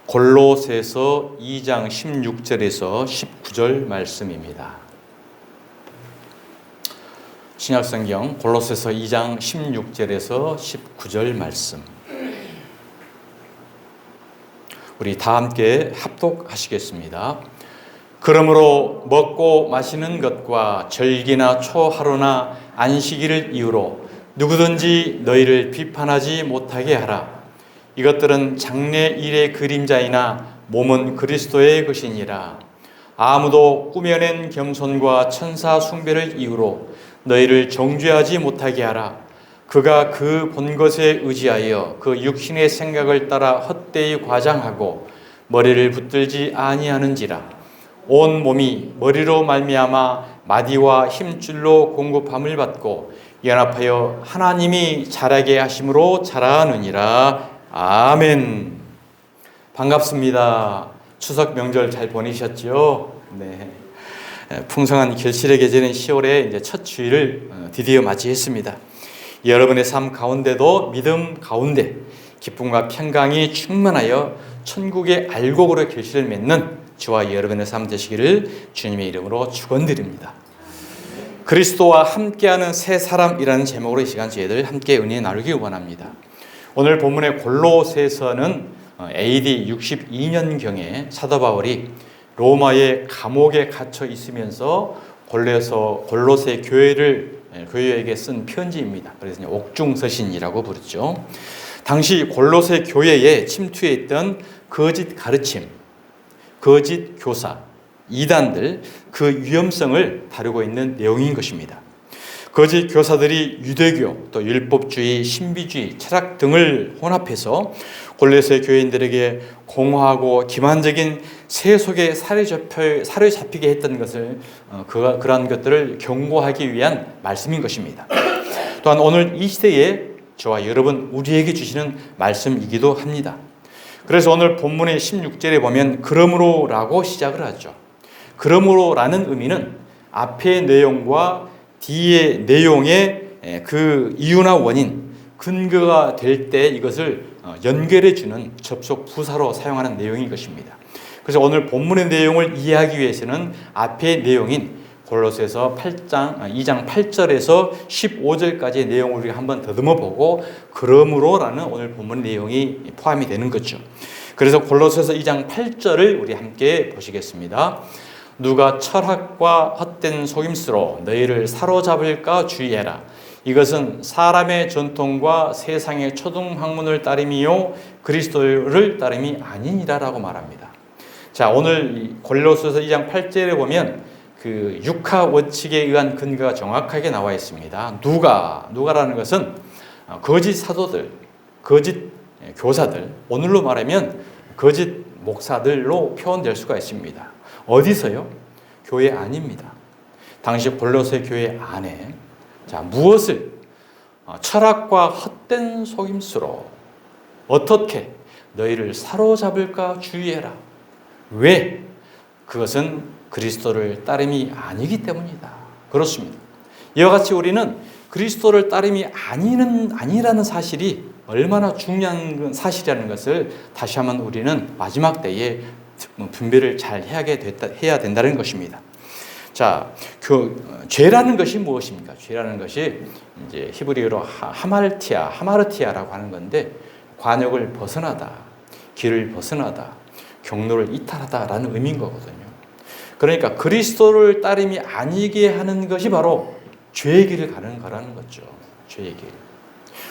골로새서 2장 16절에서 19절 말씀입니다. 신약성경 골로새서 2장 16절에서 19절 말씀. 우리 다 함께 합독하시겠습니다. 그러므로 먹고 마시는 것과 절기나 초하루나 안식일을 이유로 누구든지 너희를 비판하지 못하게 하라. 이것들은 장래일의 그림자이나 몸은 그리스도의 것이니라. 아무도 꾸며낸 겸손과 천사 숭배를 이유로 너희를 정죄하지 못하게 하라. 그가 그 본 것에 의지하여 그 육신의 생각을 따라 헛되이 과장하고 머리를 붙들지 아니하는지라. 온 몸이 머리로 말미암아 마디와 힘줄로 공급함을 받고 연합하여 하나님이 자라게 하심으로 자라느니라. 아멘. 반갑습니다. 추석 명절 잘 보내셨죠? 네. 풍성한 결실의 계절인 10월에 이제 첫 주일을 드디어 맞이했습니다. 여러분의 삶 가운데도 믿음 가운데 기쁨과 평강이 충만하여 천국의 알곡으로 결실을 맺는 저와 여러분의 삶 되시기를 주님의 이름으로 축원드립니다. 그리스도와 함께하는 새 사람이라는 제목으로 이 시간 저희들 함께 은혜 나누기 원합니다. 오늘 본문의 골로새서는 AD 62년경에 사도 바울이 로마의 감옥에 갇혀 있으면서 골로새 교회에게 쓴 편지입니다. 그래서 옥중서신이라고 부르죠. 당시 골로새 교회에 침투했던 거짓 가르침, 거짓 교사, 이단들, 그 위험성을 다루고 있는 내용인 것입니다. 거짓 교사들이 유대교, 또 율법주의, 신비주의, 철학 등을 혼합해서 골로새 교인들에게 공허하고 기만적인 세속에 사로잡히게 했던 것을 그러한 것들을 경고하기 위한 말씀인 것입니다. 또한 오늘 이 시대에 저와 여러분 우리에게 주시는 말씀이기도 합니다. 그래서 오늘 본문의 16절에 보면 그러므로라고 시작을 하죠. 그러므로라는 의미는 앞의 내용과 뒤의 내용의 그 이유나 원인, 근거가 될 때 이것을 연결해 주는 접속 부사로 사용하는 내용인 것입니다. 그래서 오늘 본문의 내용을 이해하기 위해서는 앞의 내용인 골로새서 2장 8절에서 15절까지의 내용을 우리가 한번 더듬어 보고 그러므로라는 오늘 본문 내용이 포함이 되는 거죠. 그래서 골로새서 2장 8절을 우리 함께 보시겠습니다. 누가 철학과 헛된 속임수로 너희를 사로잡을까 주의해라. 이것은 사람의 전통과 세상의 초등학문을 따름이요 그리스도를 따름이 아니니라라고 말합니다. 자, 오늘 골로새서 2장 8절에 보면 그 육하 원칙에 의한 근거가 정확하게 나와 있습니다. 누가라는 것은 거짓 사도들, 거짓 교사들, 오늘로 말하면 거짓 목사들로 표현될 수가 있습니다. 어디서요? 교회 안입니다. 당시 골로새 교회 안에 무엇을 철학과 헛된 속임수로 어떻게 너희를 사로잡을까 주의해라. 왜? 그것은 그리스도를 따름이 아니기 때문이다. 그렇습니다. 이와 같이 우리는 그리스도를 따름이 아니라는 사실이 얼마나 중요한 사실이라는 것을 다시 한번 우리는 마지막 때에 분별을 잘 해야 된다는 것입니다. 자, 죄라는 것이 무엇입니까? 죄라는 것이 이제 히브리어로 하마르티아라고 하는 건데 관역을 벗어나다, 길을 벗어나다, 경로를 이탈하다라는 의미인 거거든요. 그러니까 그리스도를 따름이 아니게 하는 것이 바로 죄의 길을 가는 거라는 거죠. 죄의 길.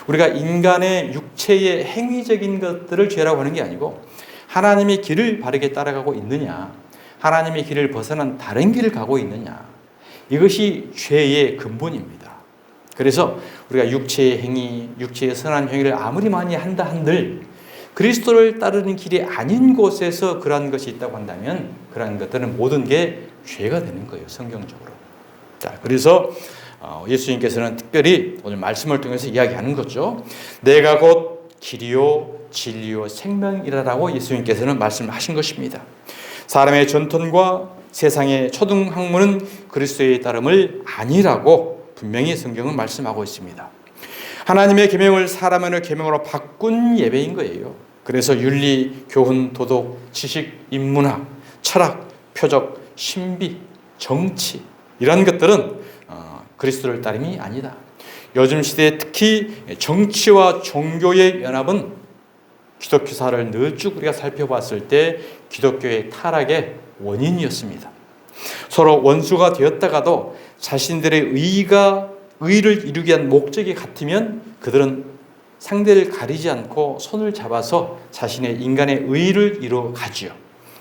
우리가 인간의 육체의 행위적인 것들을 죄라고 하는 게 아니고 하나님의 길을 바르게 따라가고 있느냐, 하나님의 길을 벗어난 다른 길을 가고 있느냐, 이것이 죄의 근본입니다. 그래서 우리가 육체의 행위, 육체의 선한 행위를 아무리 많이 한다 한들 그리스도를 따르는 길이 아닌 곳에서 그러한 것이 있다고 한다면 그러한 것들은 모든 게 죄가 되는 거예요, 성경적으로. 자, 그래서 예수님께서는 특별히 오늘 말씀을 통해서 이야기하는 거죠. 내가 곧 길이요 진리요 생명이라고 예수님께서는 말씀하신 것입니다. 사람의 전통과 세상의 초등학문은 그리스도의 따름을 아니라고 분명히 성경은 말씀하고 있습니다. 하나님의 계명을 사람의 계명으로 바꾼 예배인 거예요. 그래서 윤리, 교훈, 도덕, 지식, 인문학, 철학, 표적, 신비, 정치 이런 것들은 그리스도를 따름이 아니다. 요즘 시대에 특히 정치와 종교의 연합은 기독교사를 늘 쭉 우리가 살펴봤을 때 기독교의 타락의 원인이었습니다. 서로 원수가 되었다가도 자신들의 의를 이루기 위한 목적이 같으면 그들은 상대를 가리지 않고 손을 잡아서 자신의 인간의 의를 이루어 가지요.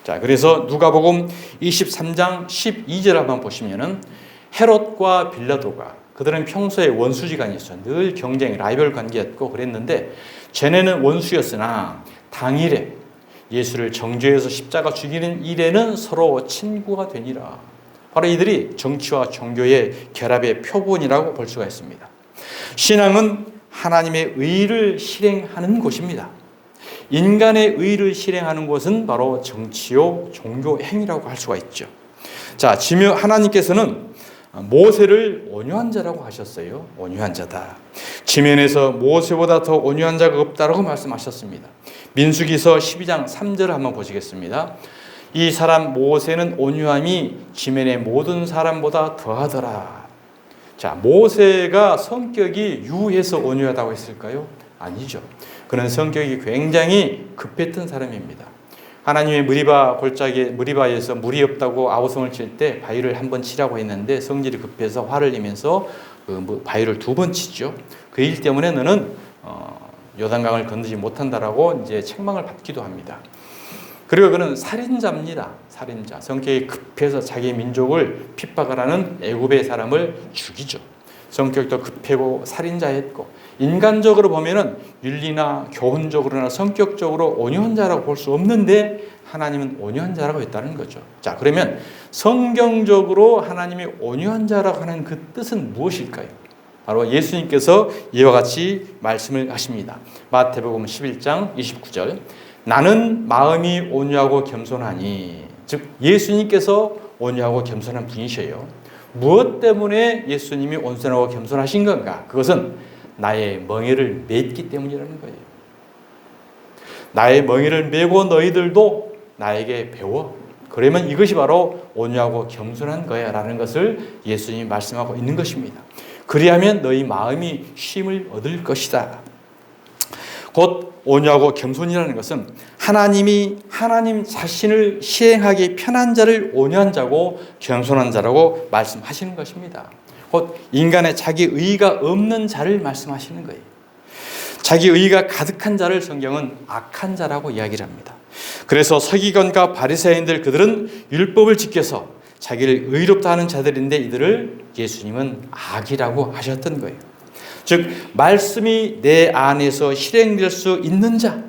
자, 그래서 누가복음 23장 12절 한번 보시면은 헤롯과 빌라도가 그들은 평소에 원수지간이었어요. 늘 경쟁, 라이벌 관계였고 그랬는데 쟤네는 원수였으나 당일에 예수를 정죄해서 십자가 죽이는 일에는 서로 친구가 되니라. 바로 이들이 정치와 종교의 결합의 표본이라고 볼 수가 있습니다. 신앙은 하나님의 의를 실행하는 곳입니다. 인간의 의를 실행하는 곳은 바로 정치요 종교 행위라고 할 수가 있죠. 자, 하나님께서는 모세를 온유한 자라고 하셨어요. 온유한 자다. 지면에서 모세보다 더 온유한 자가 없다라고 말씀하셨습니다. 민수기서 12장 3절을 한번 보시겠습니다. 이 사람 모세는 온유함이 지면의 모든 사람보다 더하더라. 자, 모세가 성격이 유해서 온유하다고 했을까요? 아니죠. 그는 성격이 굉장히 급했던 사람입니다. 하나님의 무리바에서 물이 없다고 아우성을 칠 때 바위를 한 번 치라고 했는데 성질이 급해서 화를 내면서 바위를 2번 치죠. 그 일 때문에 너는 요단강을 건너지 못한다라고 이제 책망을 받기도 합니다. 그리고 그는 살인자입니다. 살인자. 성격이 급해서 자기 민족을 핍박을 하는 애굽의 사람을 죽이죠. 성격도 급하고 살인자였고 인간적으로 보면은 윤리나 교훈적으로나 성격적으로 온유한 자라고 볼 수 없는데 하나님은 온유한 자라고 했다는 거죠. 자, 그러면 성경적으로 하나님이 온유한 자라고 하는 그 뜻은 무엇일까요? 바로 예수님께서 이와 같이 말씀을 하십니다. 마태복음 11장 29절 나는 마음이 온유하고 겸손하니, 즉 예수님께서 온유하고 겸손한 분이셔요. 무엇 때문에 예수님이 온순하고 겸손하신 건가? 그것은 나의 멍에를 맸기 때문이라는 거예요. 나의 멍에를 메고 너희들도 나에게 배워. 그러면 이것이 바로 온유하고 겸손한 거야 라는 것을 예수님이 말씀하고 있는 것입니다. 그리하면 너희 마음이 쉼을 얻을 것이다. 곧 온유하고 겸손이라는 것은 하나님 자신을 시행하기 편한 자를 온유한 자고 겸손한 자라고 말씀하시는 것입니다. 곧 인간의 자기 의의가 없는 자를 말씀하시는 거예요. 자기 의의가 가득한 자를 성경은 악한 자라고 이야기를 합니다. 그래서 서기관과 바리새인들 그들은 율법을 지켜서 자기를 의롭다 하는 자들인데 이들을 예수님은 악이라고 하셨던 거예요. 즉 말씀이 내 안에서 실행될 수 있는 자,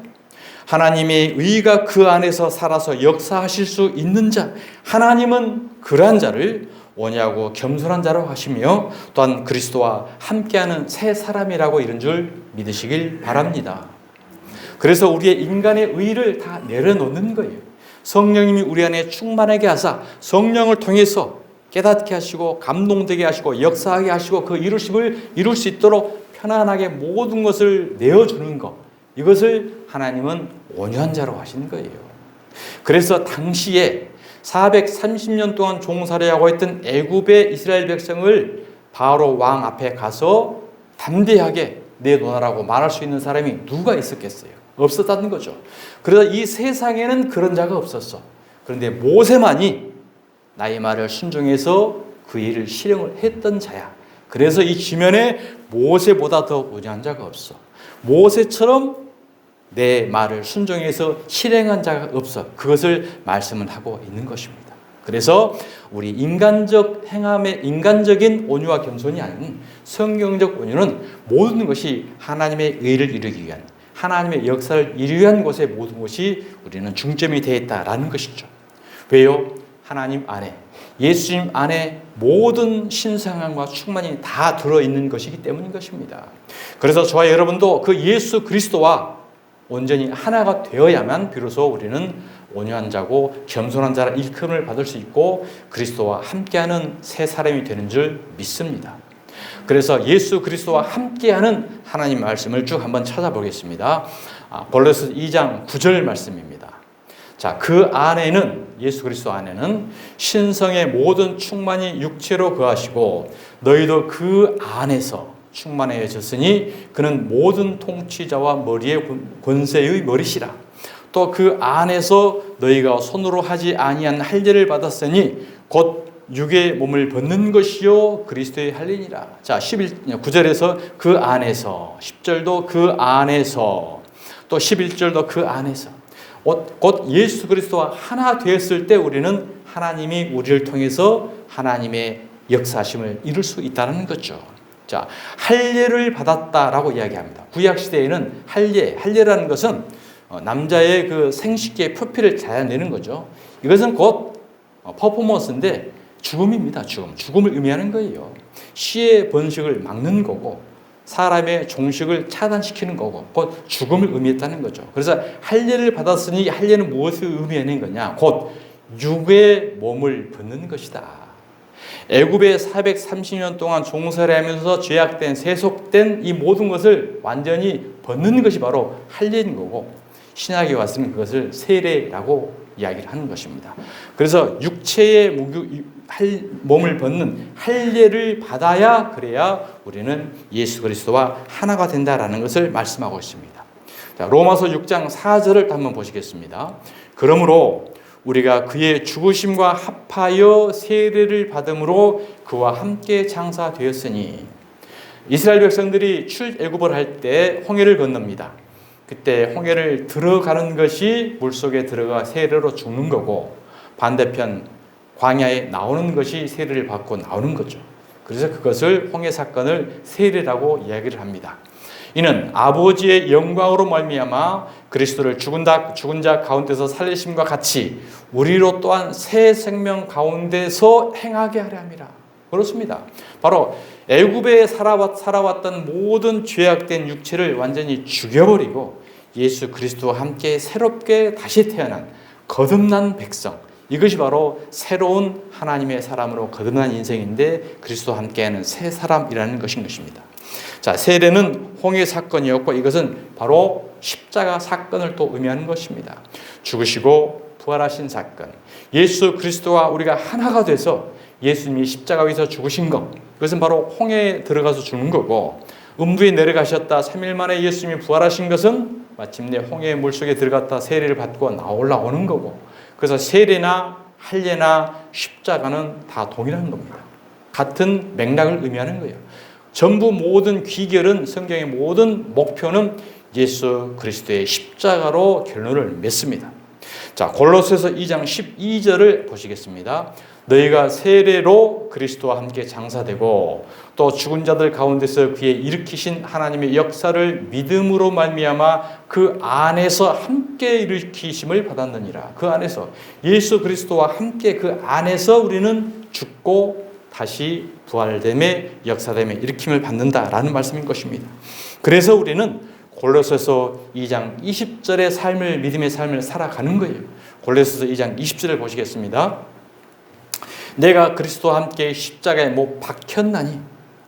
하나님의 의가 그 안에서 살아서 역사하실 수 있는 자, 하나님은 그러한 자를 온유하고 겸손한 자라고 하시며 또한 그리스도와 함께하는 새 사람이라고 이런 줄 믿으시길 바랍니다. 그래서 우리의 인간의 의를 다 내려놓는 거예요. 성령님이 우리 안에 충만하게 하사 성령을 통해서 깨닫게 하시고 감동되게 하시고 역사하게 하시고 그 이루심을 이룰 수 있도록 편안하게 모든 것을 내어주는 것, 이것을 하나님은 온유한 자라고 하시는 거예요. 그래서 당시에 430년 동안 종살이하고 있던 애굽의 이스라엘 백성을 바로 왕 앞에 가서 담대하게 내놓으라고 말할 수 있는 사람이 누가 있었겠어요? 없었다는 거죠. 그래서 이 세상에는 그런 자가 없었어. 그런데 모세만이 나의 말을 순종해서 그 일을 실행을 했던 자야. 그래서 이 지면에 모세보다 더 온유한 자가 없어. 모세처럼 내 말을 순종해서 실행한 자가 없어. 그것을 말씀을 하고 있는 것입니다. 그래서 우리 인간적인 온유와 겸손이 아닌 성경적 온유는 모든 것이 하나님의 의를 이루기 위한, 하나님의 역사를 이루기 위한 곳에 모든 것이 우리는 중점이 되어 있다라는 것이죠. 왜요? 하나님 안에, 예수님 안에 모든 신성함과 충만이 다 들어있는 것이기 때문인 것입니다. 그래서 저와 여러분도 그 예수 그리스도와 온전히 하나가 되어야만 비로소 우리는 온유한 자고 겸손한 자라 일컬음을 받을 수 있고 그리스도와 함께하는 새 사람이 되는 줄 믿습니다. 그래서 예수 그리스도와 함께하는 하나님 말씀을 쭉 한번 찾아보겠습니다. 골로새 2장 9절 말씀입니다. 자, 그 안에는, 예수 그리스도 안에는 신성의 모든 충만이 육체로 거하시고 너희도 그 안에서 충만해졌으니 그는 모든 통치자와 머리의 권세의 머리시라. 또 그 안에서 너희가 손으로 하지 아니한 할례를 받았으니 곧 육의 몸을 벗는 것이요 그리스도의 할례니라. 자, 9절에서 그 안에서, 10절도 그 안에서, 또 11절도 그 안에서, 곧 예수 그리스도와 하나 되었을 때 우리는 하나님이 우리를 통해서 하나님의 역사하심을 이룰 수 있다는 거죠. 자, 할례를 받았다라고 이야기합니다. 구약 시대에는 할례라는 것은 남자의 그 생식기의 표피를 자아내는 거죠. 이것은 곧 퍼포먼스인데 죽음입니다. 죽음을 의미하는 거예요. 씨의 번식을 막는 거고 사람의 종식을 차단시키는 거고 곧 죽음을 의미했다는 거죠. 그래서 할례를 받았으니 할례는 무엇을 의미하는 거냐? 곧 육의 몸을 벗는 것이다. 애굽에 430년 동안 종살이 하면서 죄악된 세속된 이 모든 것을 완전히 벗는 것이 바로 할례인 거고 신약에 와서는 그것을 세례라고 이야기를 하는 것입니다. 그래서 육체의 몸을 벗는 할례를 받아야 그래야 우리는 예수 그리스도와 하나가 된다라는 것을 말씀하고 있습니다. 자, 로마서 6장 4절을 한번 보시겠습니다. 그러므로 우리가 그의 죽으심과 합하여 세례를 받음으로 그와 함께 장사되었으니 이스라엘 백성들이 출애굽을 할 때 홍해를 건넙니다. 그때 홍해를 들어가는 것이 물속에 들어가 세례로 죽는 거고 반대편 광야에 나오는 것이 세례를 받고 나오는 거죠. 그래서 그것을 홍해 사건을 세례라고 이야기를 합니다. 이는 아버지의 영광으로 말미암아 그리스도를 죽은 자 가운데서 살리심과 같이 우리로 또한 새 생명 가운데서 행하게 하려 함이라. 그렇습니다. 바로 애굽에 살아왔던 모든 죄악된 육체를 완전히 죽여버리고 예수 그리스도와 함께 새롭게 다시 태어난 거듭난 백성, 이것이 바로 새로운 하나님의 사람으로 거듭난 인생인데 그리스도와 함께하는 새 사람이라는 것입니다. 자, 세례는 홍해 사건이었고 이것은 바로 십자가 사건을 또 의미하는 것입니다. 죽으시고 부활하신 사건, 예수 그리스도와 우리가 하나가 돼서 예수님이 십자가 위에서 죽으신 것, 그것은 바로 홍해에 들어가서 죽는 거고 음부에 내려가셨다 3일 만에 예수님이 부활하신 것은 마침내 홍해의 물속에 들어갔다 세례를 받고 올라오는 거고 그래서 세례나 할례나 십자가는 다 동일한 겁니다. 같은 맥락을 의미하는 거예요. 전부 모든 귀결은 성경의 모든 목표는 예수 그리스도의 십자가로 결론을 맺습니다. 자, 골로새서 2장 12절을 보시겠습니다. 너희가 세례로 그리스도와 함께 장사되고 또 죽은 자들 가운데서 그의 일으키신 하나님의 역사를 믿음으로 말미암아 그 안에서 함께 일으키심을 받았느니라. 그 안에서 예수 그리스도와 함께 그 안에서 우리는 죽고 다시 부활됨에 역사됨에 일으킴을 받는다라는 말씀인 것입니다. 그래서 우리는 골로새서 2장 20절의 삶을 믿음의 삶을 살아가는 거예요. 골로새서 2장 20절을 보시겠습니다. 내가 그리스도와 함께 십자가에 못 박혔나니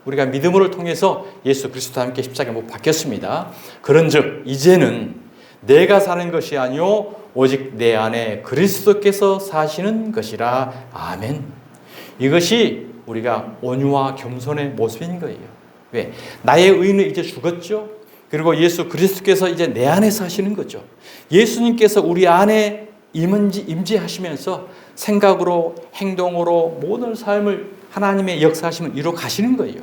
우리가 믿음을 통해서 예수 그리스도와 함께 십자가에 못 박혔습니다. 그런즉 이제는 내가 사는 것이 아니요 오직 내 안에 그리스도께서 사시는 것이라. 아멘. 이것이 우리가 온유와 겸손의 모습인 거예요. 왜? 나의 의는 이제 죽었죠. 그리고 예수 그리스도께서 이제 내 안에 사시는 거죠. 예수님께서 우리 안에 임재하시면서 생각으로 행동으로 모든 삶을 하나님의 역사하심을 이루어 가시는 거예요.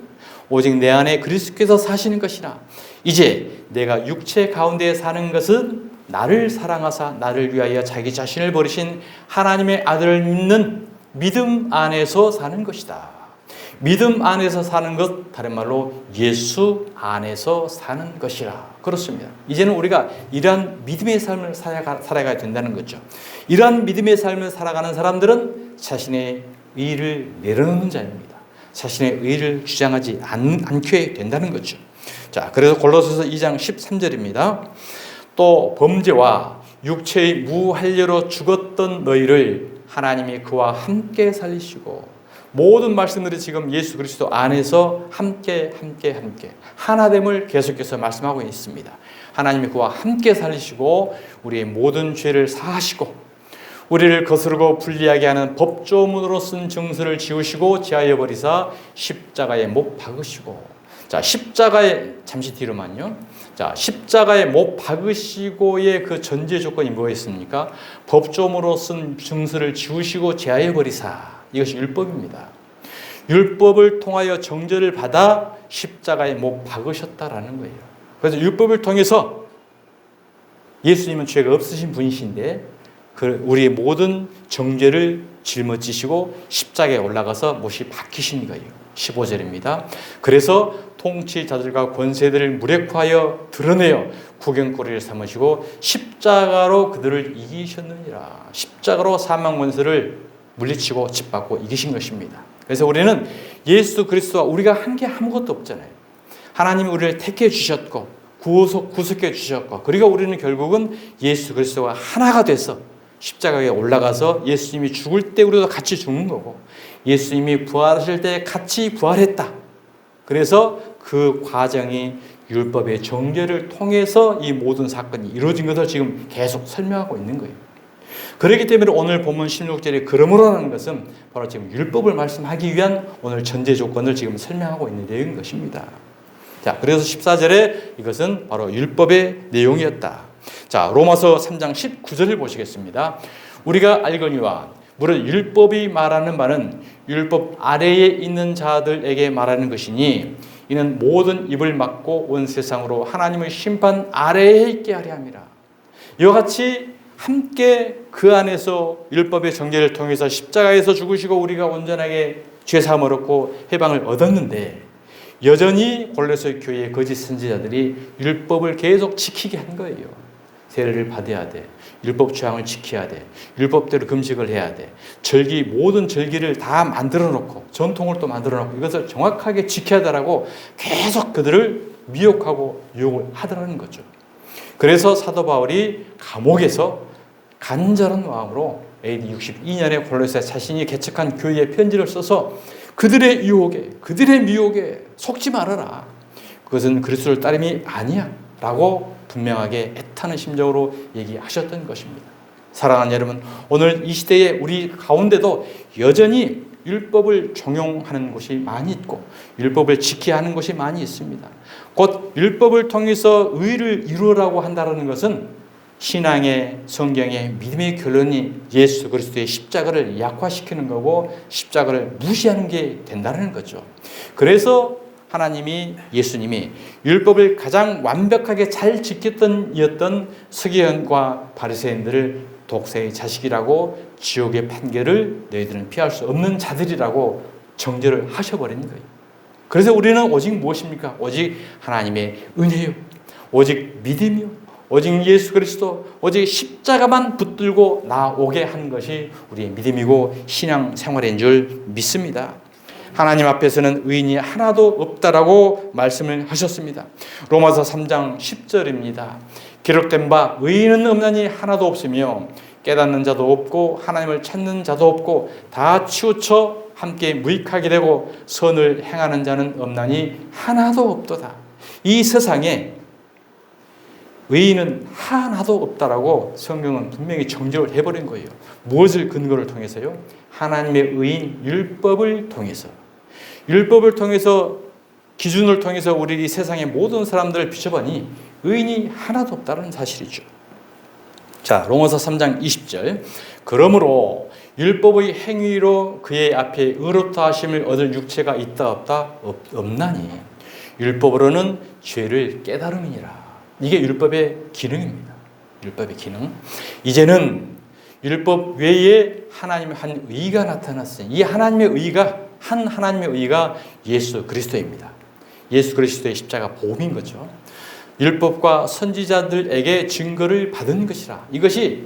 오직 내 안에 그리스도께서 사시는 것이라. 이제 내가 육체 가운데 사는 것은 나를 사랑하사 나를 위하여 자기 자신을 버리신 하나님의 아들을 믿는 믿음 안에서 사는 것이다. 믿음 안에서 사는 것, 다른 말로 예수 안에서 사는 것이라. 그렇습니다. 이제는 우리가 이러한 믿음의 삶을 살아가야 된다는 거죠. 이러한 믿음의 삶을 살아가는 사람들은 자신의 의를 내려놓는 자입니다. 자신의 의를 주장하지 않게 된다는 거죠. 자, 그래서 골로새서 2장 13절입니다. 또 범죄와 육체의 무할례로 죽었던 너희를 하나님이 그와 함께 살리시고 모든 말씀들이 지금 예수 그리스도 안에서 함께 하나됨을 계속해서 말씀하고 있습니다. 하나님이 그와 함께 살리시고 우리의 모든 죄를 사하시고 우리를 거스르고 불리하게 하는 법조문으로 쓴 증서를 지우시고 제하여 버리사 십자가에 못 박으시고, 자, 십자가에 잠시 뒤로만요. 자, 십자가에 못 박으시고의 그 전제 조건이 뭐였습니까? 법조문으로 쓴 증서를 지우시고 제하여 버리사. 이것이 율법입니다. 율법을 통하여 정죄를 받아 십자가에 못 박으셨다라는 거예요. 그래서 율법을 통해서 예수님은 죄가 없으신 분이신데 우리의 모든 정죄를 짊어지시고 십자가에 올라가서 못이 박히신 거예요. 15절입니다. 그래서 통치자들과 권세들을 무력화하여 드러내어 구경거리를 삼으시고 십자가로 그들을 이기셨느니라. 십자가로 사망 원수를 물리치고 짓밟고 이기신 것입니다. 그래서 우리는 예수 그리스도와 우리가 한 게 아무것도 없잖아요. 하나님이 우리를 택해 주셨고 구속해 주셨고, 그리고 우리는 결국은 예수 그리스도와 하나가 돼서 십자가에 올라가서 예수님이 죽을 때 우리도 같이 죽는 거고 예수님이 부활하실 때 같이 부활했다. 그래서 그 과정이 율법의 정죄를 통해서 이 모든 사건이 이루어진 것을 지금 계속 설명하고 있는 거예요. 그렇기 때문에 오늘 본문 16절에 그러므로라는 것은 바로 지금 율법을 말씀하기 위한 오늘 전제 조건을 지금 설명하고 있는 내용인 것입니다. 자, 그래서 14절에 이것은 바로 율법의 내용이었다. 자, 로마서 3장 19절을 보시겠습니다. 우리가 알거니와 무릇 율법이 말하는 바는 율법 아래에 있는 자들에게 말하는 것이니 이는 모든 입을 막고 온 세상으로 하나님의 심판 아래에 있게 하려 함이라. 이와 같이 함께 그 안에서 율법의 정죄를 통해서 십자가에서 죽으시고 우리가 온전하게 죄사함을 얻고 해방을 얻었는데 여전히 골로새 교회의 거짓 선지자들이 율법을 계속 지키게 한 거예요. 세례를 받아야 돼. 율법 조항을 지켜야 돼. 율법대로 금식을 해야 돼. 모든 절기를 다 만들어 놓고 전통을 또 만들어 놓고 이것을 정확하게 지켜야 되라고 계속 그들을 미혹하고 유혹을 하더라는 거죠. 그래서 사도 바울이 감옥에서 간절한 마음으로 AD 62년에 골로새 자신이 개척한 교회에 편지를 써서 그들의 유혹에, 그들의 미혹에 속지 말아라. 그것은 그리스도를 따름이 아니야 라고 분명하게 애타는 심정으로 얘기하셨던 것입니다. 사랑하는 여러분, 오늘 이 시대에 우리 가운데도 여전히 율법을 적용하는 곳이 많이 있고 율법을 지켜야 하는 곳이 많이 있습니다. 곧 율법을 통해서 의를 이루라고 한다는 것은 신앙의 성경의 믿음의 결론이 예수 그리스도의 십자가를 약화시키는 거고 십자가를 무시하는 게 된다는 거죠. 그래서 예수님이 율법을 가장 완벽하게 잘 지켰던 서기관과 바리새인들을 독사의 자식이라고 지옥의 판결을 너희들은 피할 수 없는 자들이라고 정죄를 하셔버린 거예요. 그래서 우리는 오직 무엇입니까? 오직 하나님의 은혜요, 오직 믿음이요, 오직 예수 그리스도, 오직 십자가만 붙들고 나오게 한 것이 우리의 믿음이고 신앙 생활인 줄 믿습니다. 하나님 앞에서는 의인이 하나도 없다라고 말씀을 하셨습니다. 로마서 3장 10절입니다. 기록된 바 의인은 없나니 하나도 없으며 깨닫는 자도 없고 하나님을 찾는 자도 없고 다 치우쳐 함께 무익하게 되고 선을 행하는 자는 없나니 하나도 없도다. 이 세상에 의인은 하나도 없다라고 성경은 분명히 정죄를 해버린 거예요. 무엇을 근거를 통해서요? 하나님의 의인 율법을 통해서, 율법을 통해서, 기준을 통해서 우리 이 세상의 모든 사람들을 비춰보니 의인이 하나도 없다는 사실이죠. 자, 로마서 3장 20절. 그러므로 율법의 행위로 그의 앞에 의롭다 하심을 얻을 육체가 있다 없다? 없나니 율법으로는 죄를 깨달음이니라. 이게 율법의 기능입니다. 율법의 기능. 이제는 율법 외에 하나님의 한 의가 나타났어요. 이 하나님의 의가 예수 그리스도입니다. 예수 그리스도의 십자가 보험인 거죠. 율법과 선지자들에게 증거를 받은 것이라. 이것이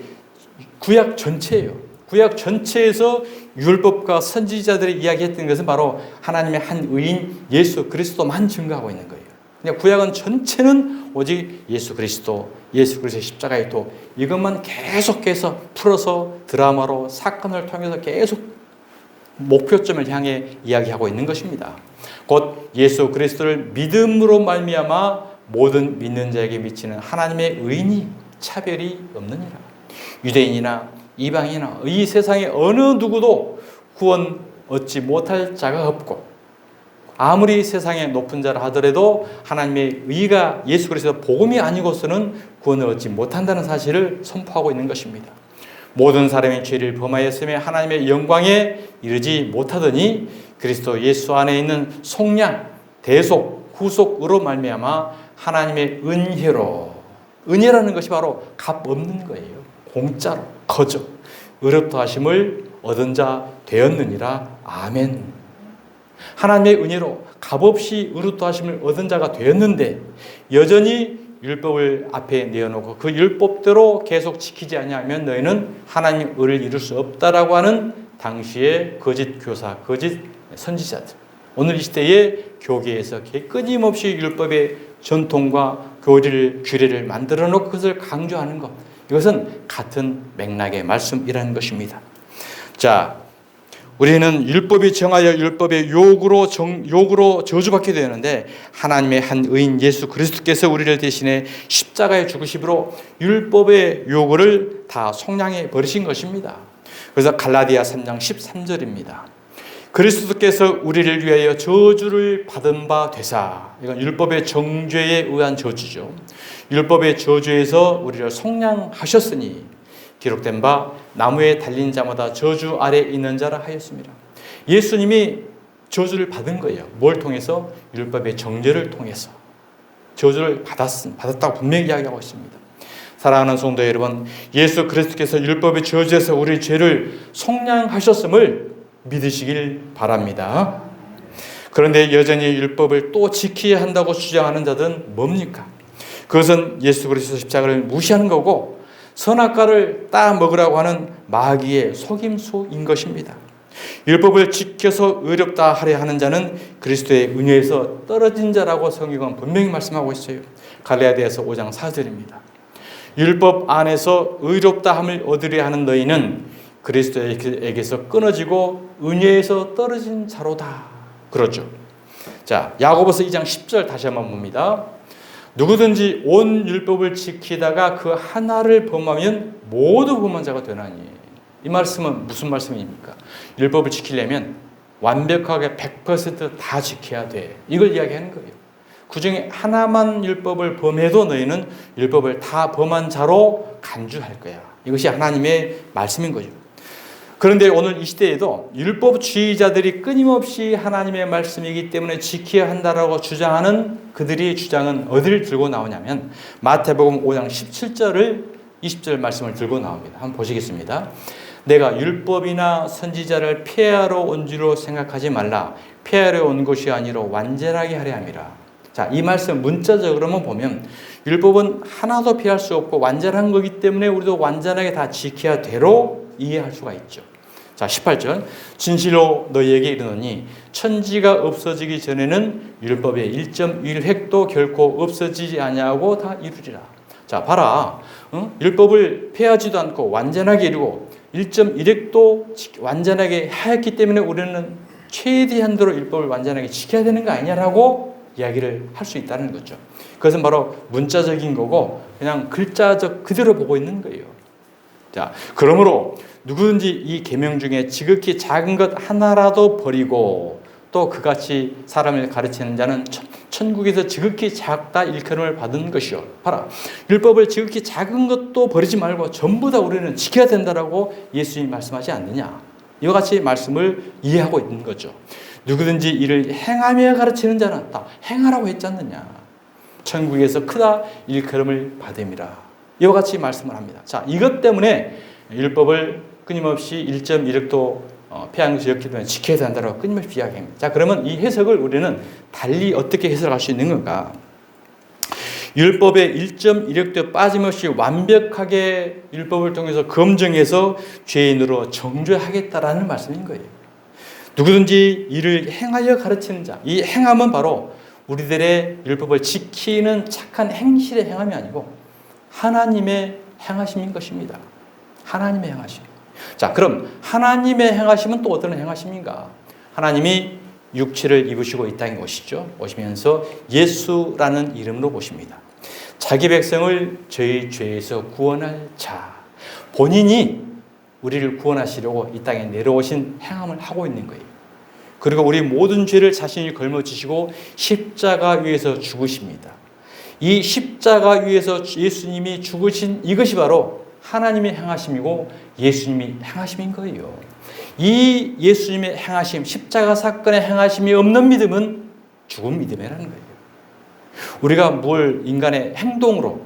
구약 전체예요. 구약 전체에서 율법과 선지자들이 이야기했던 것은 바로 하나님의 한 의인 예수 그리스도만 증거하고 있는 거예요. 그냥 구약은 전체는 오직 예수 그리스도의 십자가의 도, 이것만 계속해서 풀어서 드라마로 사건을 통해서 계속 목표점을 향해 이야기하고 있는 것입니다. 곧 예수 그리스도를 믿음으로 말미암아 모든 믿는 자에게 미치는 하나님의 의인이 차별이 없느니라. 유대인이나 이방인이나 이 세상의 어느 누구도 구원 얻지 못할 자가 없고, 아무리 세상의 높은 자라 하더라도 하나님의 의가 예수 그리스도 복음이 아니고서는 구원을 얻지 못한다는 사실을 선포하고 있는 것입니다. 모든 사람이 죄를 범하였으며 하나님의 영광에 이르지 못하더니 그리스도 예수 안에 있는 속량, 대속, 구속으로 말미암아 하나님의 은혜로, 은혜라는 것이 바로 값 없는 거예요. 공짜로, 거저 의롭다 하심을 얻은 자 되었느니라. 아멘. 하나님의 은혜로 값없이 의롭다 하심을 얻은 자가 되었는데 여전히 율법을 앞에 내어놓고 그 율법대로 계속 지키지 아니하면 너희는 하나님의 의를 이룰 수 없다라고 하는 당시의 거짓 교사, 거짓 선지자들, 오늘 이 시대의 교계에서 끊임없이 율법의 전통과 규례를 만들어 놓고 그것을 강조하는 것, 이것은 같은 맥락의 말씀이라는 것입니다. 자, 우리는 율법이 정하여 율법의 요구로 저주받게 되는데 하나님의 한 의인 예수 그리스도께서 우리를 대신해 십자가에 죽으심으로 율법의 요구를 다 속량해 버리신 것입니다. 그래서 갈라디아 3장 13절입니다. 그리스도께서 우리를 위하여 저주를 받은 바 되사, 이건 율법의 정죄에 의한 저주죠. 율법의 저주에서 우리를 속량하셨으니 기록된 바 나무에 달린 자마다 저주 아래 있는 자라 하였습니다. 예수님이 저주를 받은 거예요. 뭘 통해서? 율법의 정죄를 통해서 저주를 받았다고 분명히 이야기하고 있습니다. 사랑하는 성도 여러분, 예수 그리스도께서 율법의 저주에서 우리 죄를 속량하셨음을 믿으시길 바랍니다. 그런데 여전히 율법을 또 지켜야 한다고 주장하는 자들은 뭡니까? 그것은 예수 그리스도 십자가를 무시하는 거고 선악과를 따 먹으라고 하는 마귀의 속임수인 것입니다. 율법을 지켜서 의롭다 하려 하는 자는 그리스도의 은혜에서 떨어진 자라고 성경은 분명히 말씀하고 있어요. 갈라디아서 5장 4절입니다. 율법 안에서 의롭다함을 얻으려 하는 너희는 그리스도에게서 끊어지고 은혜에서 떨어진 자로다. 그렇죠. 자, 야고보서 2장 10절 다시 한번 봅니다. 누구든지 온 율법을 지키다가 그 하나를 범하면 모두 범한 자가 되나니. 이 말씀은 무슨 말씀입니까? 율법을 지키려면 완벽하게 100% 지켜야 돼. 이걸 이야기하는 거예요. 그 중에 하나만 율법을 범해도 너희는 율법을 다 범한 자로 간주할 거야. 이것이 하나님의 말씀인 거죠. 그런데 오늘 이 시대에도 율법주의자들이 끊임없이 하나님의 말씀이기 때문에 지켜야 한다라고 주장하는 그들의 주장은 어디를 들고 나오냐면 마태복음 5장 17절을 20절 말씀을 들고 나옵니다. 한번 보시겠습니다. 내가 율법이나 선지자를 폐하러 온 줄로 생각하지 말라. 폐하러 온 것이 아니라 완전하게 하려 함이라. 자, 이 말씀 문자적으로만 보면 율법은 하나도 피할 수 없고 완전한 거기 때문에 우리도 완전하게 다 지켜야 되로 이해할 수가 있죠. 자, 18절. 진실로 너희에게 이르노니 천지가 없어지기 전에는 율법의 1.1획도 결코 없어지지 아니하고 다 이루리라. 자, 봐라. 율법을 폐하지도 않고 완전하게 이루고 1.1획도 완전하게 하였기 때문에 우리는 최대한도로 율법을 완전하게 지켜야 되는 거 아니냐라고 이야기를 할 수 있다는 거죠. 그것은 바로 문자적인 거고 그냥 글자적 그대로 보고 있는 거예요. 자, 그러므로 누구든지 이 계명 중에 지극히 작은 것 하나라도 버리고 또 그같이 사람을 가르치는 자는 천국에서 지극히 작다 일컬음을 받은 것이요. 봐라, 율법을 지극히 작은 것도 버리지 말고 전부 다 우리는 지켜야 된다라고 예수님이 말씀하지 않느냐. 이와 같이 말씀을 이해하고 있는 거죠. 누구든지 이를 행하며 가르치는 자는 다 행하라고 했지 않느냐. 천국에서 크다 일컬음을 받음이라. 이와 같이 말씀을 합니다. 자, 이것 때문에 율법을 끊임없이 1.1획도 폐한 것이 였기 때문에 지켜야 된다고 끊임없이 이야기합니다. 자, 그러면 이 해석을 우리는 달리 어떻게 해석할 수 있는 건가? 율법의 1.1획도 빠짐없이 완벽하게 율법을 통해서 검증해서 죄인으로 정죄하겠다라는 말씀인 거예요. 누구든지 이를 행하여 가르치는 자, 이 행함은 바로 우리들의 율법을 지키는 착한 행실의 행함이 아니고 하나님의 행하심인 것입니다. 하나님의 행하심. 자, 그럼 하나님의 행하심은 또 어떤 행하심인가? 하나님이 육체를 입으시고 이 땅에 오시면서 예수라는 이름으로 오십니다. 자기 백성을 저희 죄에서 구원할 자, 본인이 우리를 구원하시려고 이 땅에 내려오신 행함을 하고 있는 거예요. 그리고 우리 모든 죄를 자신이 걸머지시고 십자가 위에서 죽으십니다. 이 십자가 위에서 예수님이 죽으신 이것이 바로 하나님의 행하심이고 예수님이 행하심인 거예요. 이 예수님의 행하심, 십자가 사건의 행하심이 없는 믿음은 죽은 믿음이라는 거예요. 우리가 뭘 인간의 행동으로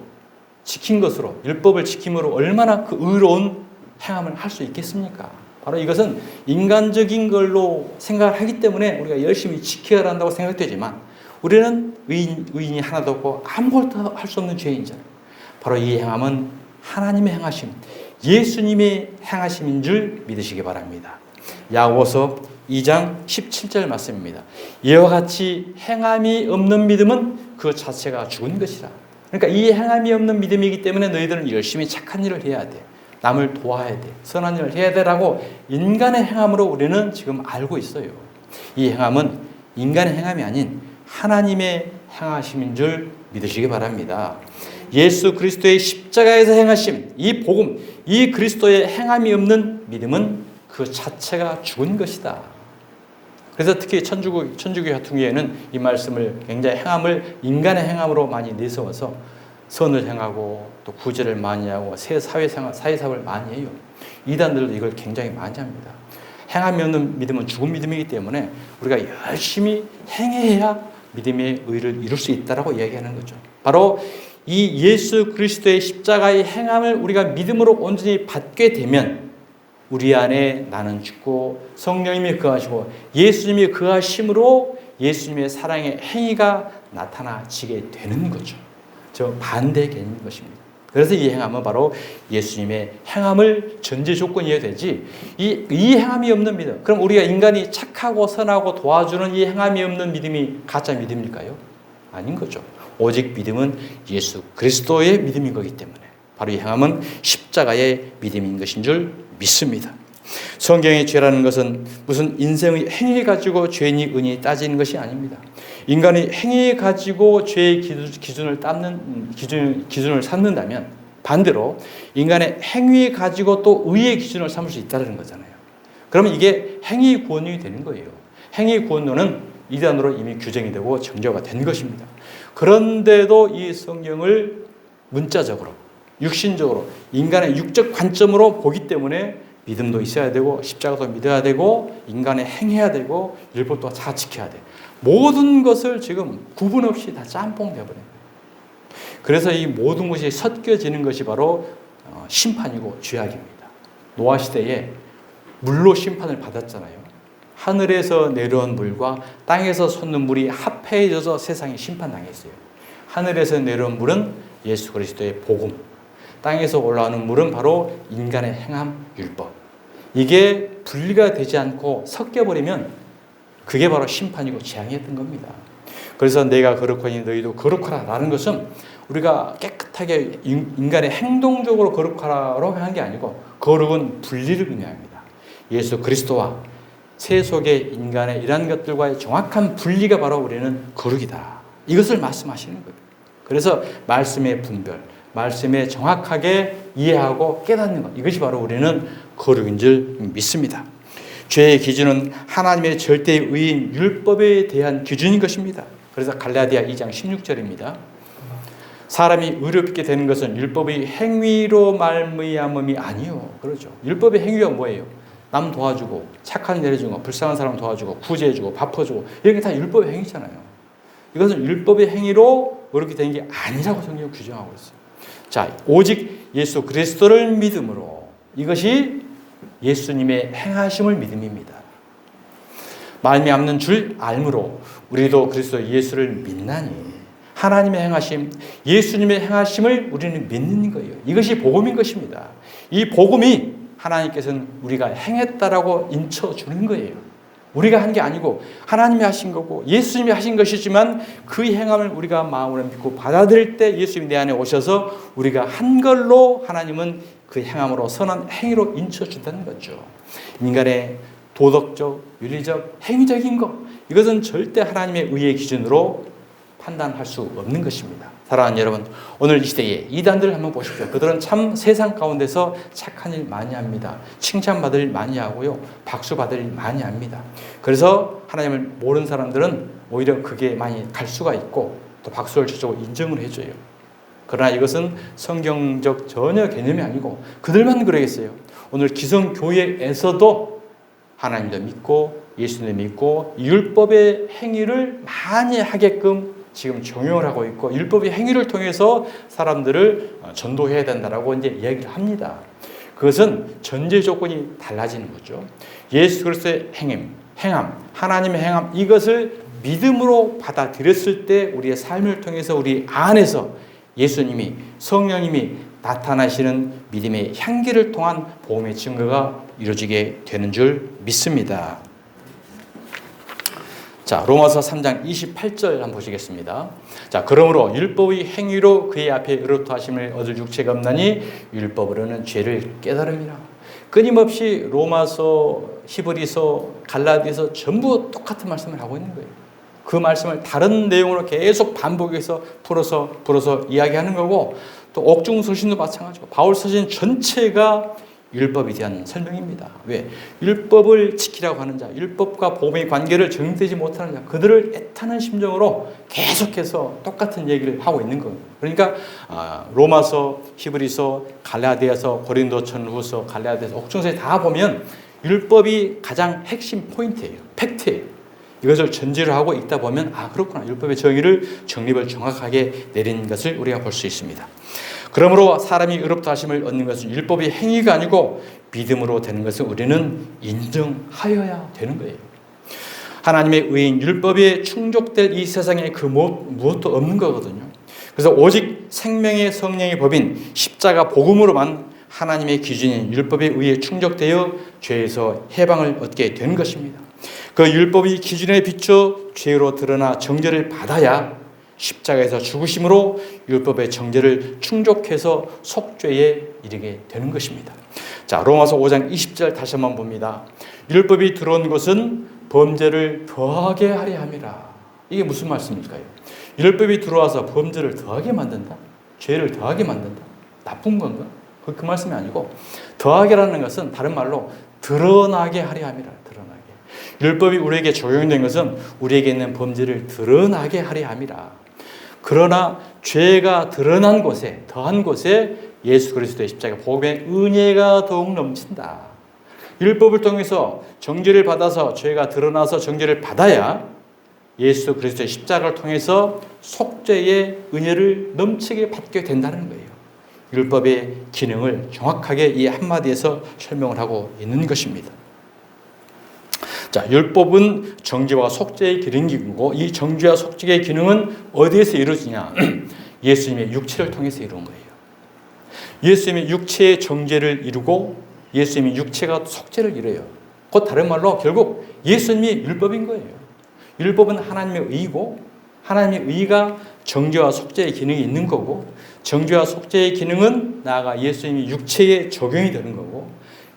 지킨 것으로, 율법을 지킴으로 얼마나 그 의로운 행함을 할 수 있겠습니까? 바로 이것은 인간적인 걸로 생각을 하기 때문에 우리가 열심히 지켜야 한다고 생각되지만 우리는 의인이 하나도 없고 아무것도 할 수 없는 죄인잖아요. 바로 이 행함은 하나님의 행하심, 예수님의 행하심인 줄 믿으시기 바랍니다. 야고보서 2장 17절 말씀입니다. 이와 같이 행함이 없는 믿음은 그 자체가 죽은 것이라. 그러니까 이 행함이 없는 믿음이기 때문에 너희들은 열심히 착한 일을 해야 돼. 남을 도와야 돼. 선한 일을 해야 되라고 인간의 행함으로 우리는 지금 알고 있어요. 이 행함은 인간의 행함이 아닌 하나님의 행하심인 줄 믿으시기 바랍니다. 예수 그리스도의 십자가에서 행하심, 이 복음, 이 그리스도의 행함이 없는 믿음은 그 자체가 죽은 것이다. 그래서 특히 천주교 같은 경우에는 이 말씀을 굉장히 행함을 인간의 행함으로 많이 내세워서 선을 행하고 또 구제를 많이 하고 사회사업을 많이 해요. 이단들도 이걸 굉장히 많이 합니다. 행함이 없는 믿음은 죽은 믿음이기 때문에 우리가 열심히 행해야 믿음의 의를 이룰 수 있다라고 이야기하는 거죠. 바로 이 예수 그리스도의 십자가의 행함을 우리가 믿음으로 온전히 받게 되면 우리 안에 나는 죽고 성령님이 거하시고 예수님이 거하심으로 예수님의 사랑의 행위가 나타나지게 되는 거죠. 저 반대 개념인 것입니다. 그래서 이 행함은 바로 예수님의 행함을 전제 조건이어야 되지 이 행함이 없는 믿음, 그럼 우리가 인간이 착하고 선하고 도와주는 이 행함이 없는 믿음이 가짜 믿음일까요? 아닌 거죠. 오직 믿음은 예수 그리스도의 믿음인 거기 때문에 바로 이 행함은 십자가의 믿음인 것인 줄 믿습니다. 성경의 죄라는 것은 무슨 인생의 행위 가지고 죄니 은이 따지는 것이 아닙니다. 인간이 행위 가지고 죄의 기준을 삼는다면 반대로 인간의 행위 가지고 또 의의 기준을 삼을 수 있다는 거잖아요. 그러면 이게 행위 구원론이 되는 거예요. 행위 구원론은 이단으로 이미 규정이 되고 정죄가 된 것입니다. 그런데도 이 성경을 문자적으로, 육신적으로, 인간의 육적 관점으로 보기 때문에 믿음도 있어야 되고 십자가도 믿어야 되고 인간의 행해야 되고 율법도 다 지켜야 돼. 모든 것을 지금 구분 없이 다 짬뽕 되어버린 거예요. 그래서 이 모든 것이 섞여지는 것이 바로 심판이고 죄악입니다. 노아 시대에 물로 심판을 받았잖아요. 하늘에서 내려온 물과 땅에서 솟는 물이 합해져서 세상이 심판당했어요. 하늘에서 내려온 물은 예수 그리스도의 복음, 땅에서 올라오는 물은 바로 인간의 행함, 율법. 이게 분리가 되지 않고 섞여버리면 그게 바로 심판이고 재앙이었던 겁니다. 그래서 내가 거룩하니 너희도 거룩하라 라는 것은 우리가 깨끗하게 인간의 행동적으로 거룩하라고 하는 게 아니고 거룩은 분리를 의미합니다. 예수 그리스도와 세속의 인간의 이러한 것들과의 정확한 분리가 바로 우리는 거룩이다. 이것을 말씀하시는 거예요. 그래서 말씀의 분별, 말씀에 정확하게 이해하고 깨닫는 것, 이것이 바로 우리는 거룩인 줄 믿습니다. 죄의 기준은 하나님의 절대의 의인 율법에 대한 기준인 것입니다. 그래서 갈라디아 2장 16절입니다. 사람이 의롭게 되는 것은 율법의 행위로 말미암음이 아니요. 그렇죠. 율법의 행위가 뭐예요? 남 도와주고 착한 일 해주고 불쌍한 사람 도와주고 구제해주고 밥퍼주고 이런 게 다 율법의 행위잖아요. 이것은 율법의 행위로 의롭게 되는 게 아니라고 성경이 규정하고 있어요. 자, 오직 예수 그리스도를 믿음으로, 이것이 예수님의 행하심을 믿음입니다. 말미암는 줄 알므로 우리도 그리스도 예수를 믿나니, 하나님의 행하심, 예수님의 행하심을 우리는 믿는 거예요. 이것이 복음인 것입니다. 이 복음이 하나님께서는 우리가 행했다라고 인쳐주는 거예요. 우리가 한 게 아니고 하나님이 하신 거고 예수님이 하신 것이지만 그 행함을 우리가 마음으로 믿고 받아들일 때 예수님이 내 안에 오셔서 우리가 한 걸로 하나님은 그 행함으로 선한 행위로 인쳐준다는 거죠. 인간의 도덕적, 윤리적, 행위적인 것, 이것은 절대 하나님의 의의 기준으로 판단할 수 없는 것입니다. 사랑하는 여러분, 오늘 이 시대에 이단들을 한번 보십시오. 그들은 참 세상 가운데서 착한 일 많이 합니다. 칭찬받을 일 많이 하고요, 박수 받을 일 많이 합니다. 그래서 하나님을 모르는 사람들은 오히려 그게 많이 갈 수가 있고 또 박수를 쳐주고 인정을 해줘요. 그러나 이것은 성경적 전혀 개념이 아니고 그들만 그러겠어요. 오늘 기성교회에서도 하나님도 믿고 예수님도 믿고 율법의 행위를 많이 하게끔 지금 종용을 하고 있고 율법의 행위를 통해서 사람들을 전도해야 된다라고 이제 이야기를 합니다. 그것은 전제 조건이 달라지는 거죠. 예수 그리스도의 행함, 하나님의 행함, 이것을 믿음으로 받아들였을 때 우리의 삶을 통해서 우리 안에서 예수님이, 성령님이 나타나시는 믿음의 향기를 통한 복음의 증거가 이루어지게 되는 줄 믿습니다. 자, 로마서 3장 28절 한번 보시겠습니다. 자, 그러므로 율법의 행위로 그의 앞에 의롭다 하심을 얻을 육체가 없나니 율법으로는 죄를 깨달음이라. 끊임없이 로마서, 히브리서, 갈라디아서 전부 똑같은 말씀을 하고 있는 거예요. 그 말씀을 다른 내용으로 계속 반복해서 풀어서 이야기하는 거고, 또 옥중 서신도 마찬가지고 바울 서신 전체가 율법에 대한 설명입니다. 왜? 율법을 지키라고 하는 자, 율법과 복음의 관계를 정립되지 못하는 자, 그들을 애타는 심정으로 계속해서 똑같은 얘기를 하고 있는 거예요. 그러니까 로마서, 히브리서, 갈라디아서, 고린도전후서, 갈라디아서, 옥중서에 다 보면 율법이 가장 핵심 포인트예요. 팩트예요. 이것을 전제를 하고 있다 보면 그렇구나. 율법의 정립을 정확하게 내린 것을 우리가 볼 수 있습니다. 그러므로 사람이 의롭다 하심을 얻는 것은 율법의 행위가 아니고 믿음으로 되는 것을 우리는 인정하여야 되는 거예요. 하나님의 의인 율법에 충족될 이 세상에 그 무엇도 없는 거거든요. 그래서 오직 생명의 성령의 법인 십자가 복음으로만 하나님의 기준인 율법에 의해 충족되어 죄에서 해방을 얻게 되는 것입니다. 그 율법이 기준에 비춰 죄로 드러나 정죄를 받아야 십자가에서 죽으심으로 율법의 정죄를 충족해서 속죄에 이르게 되는 것입니다. 자, 로마서 5장 20절 다시 한번 봅니다. 율법이 들어온 것은 범죄를 더하게 하려 함이라. 이게 무슨 말씀일까요? 율법이 들어와서 범죄를 더하게 만든다? 죄를 더하게 만든다? 나쁜 건가? 그 말씀이 아니고 더하게라는 것은 다른 말로 드러나게 하려 함이라. 드러나게. 율법이 우리에게 적용된 것은 우리에게 있는 범죄를 드러나게 하려 함이라. 그러나 죄가 드러난 곳에, 더한 곳에 예수 그리스도의 십자가 복음의 은혜가 더욱 넘친다. 율법을 통해서 정죄를 받아서 죄가 드러나서 정죄를 받아야 예수 그리스도의 십자가를 통해서 속죄의 은혜를 넘치게 받게 된다는 거예요. 율법의 기능을 정확하게 이 한마디에서 설명을 하고 있는 것입니다. 자, 율법은 정죄와 속죄의 기능이고 이 정죄와 속죄의 기능은 어디에서 이루어지냐? 예수님의 육체를 통해서 이루는 거예요. 예수님의 육체의 정죄를 이루고 예수님의 육체가 속죄를 이뤄요. 곧 다른 말로 결국 예수님이 율법인 거예요. 율법은 하나님의 의이고 하나님의 의가 정죄와 속죄의 기능이 있는 거고 정죄와 속죄의 기능은 나아가 예수님이 육체에 적용이 되는 거고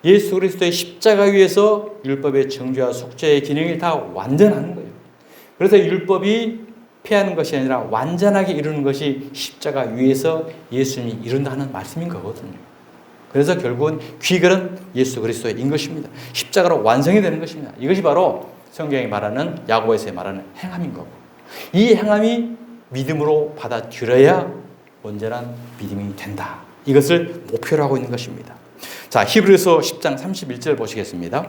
예수 그리스도의 십자가 위에서 율법의 정죄와 속죄의 기능이 다 완전하는 거예요. 그래서 율법이 피하는 것이 아니라 완전하게 이루는 것이 십자가 위에서 예수님이 이룬다는 말씀인 거거든요. 그래서 결국은 귀결은 예수 그리스도인 것입니다. 십자가로 완성이 되는 것입니다. 이것이 바로 성경이 말하는 야고보에서 말하는 행함인 거고 이 행함이 믿음으로 받아들여야 온전한 믿음이 된다. 이것을 목표로 하고 있는 것입니다. 자, 히브리서 10장 31절 보시겠습니다.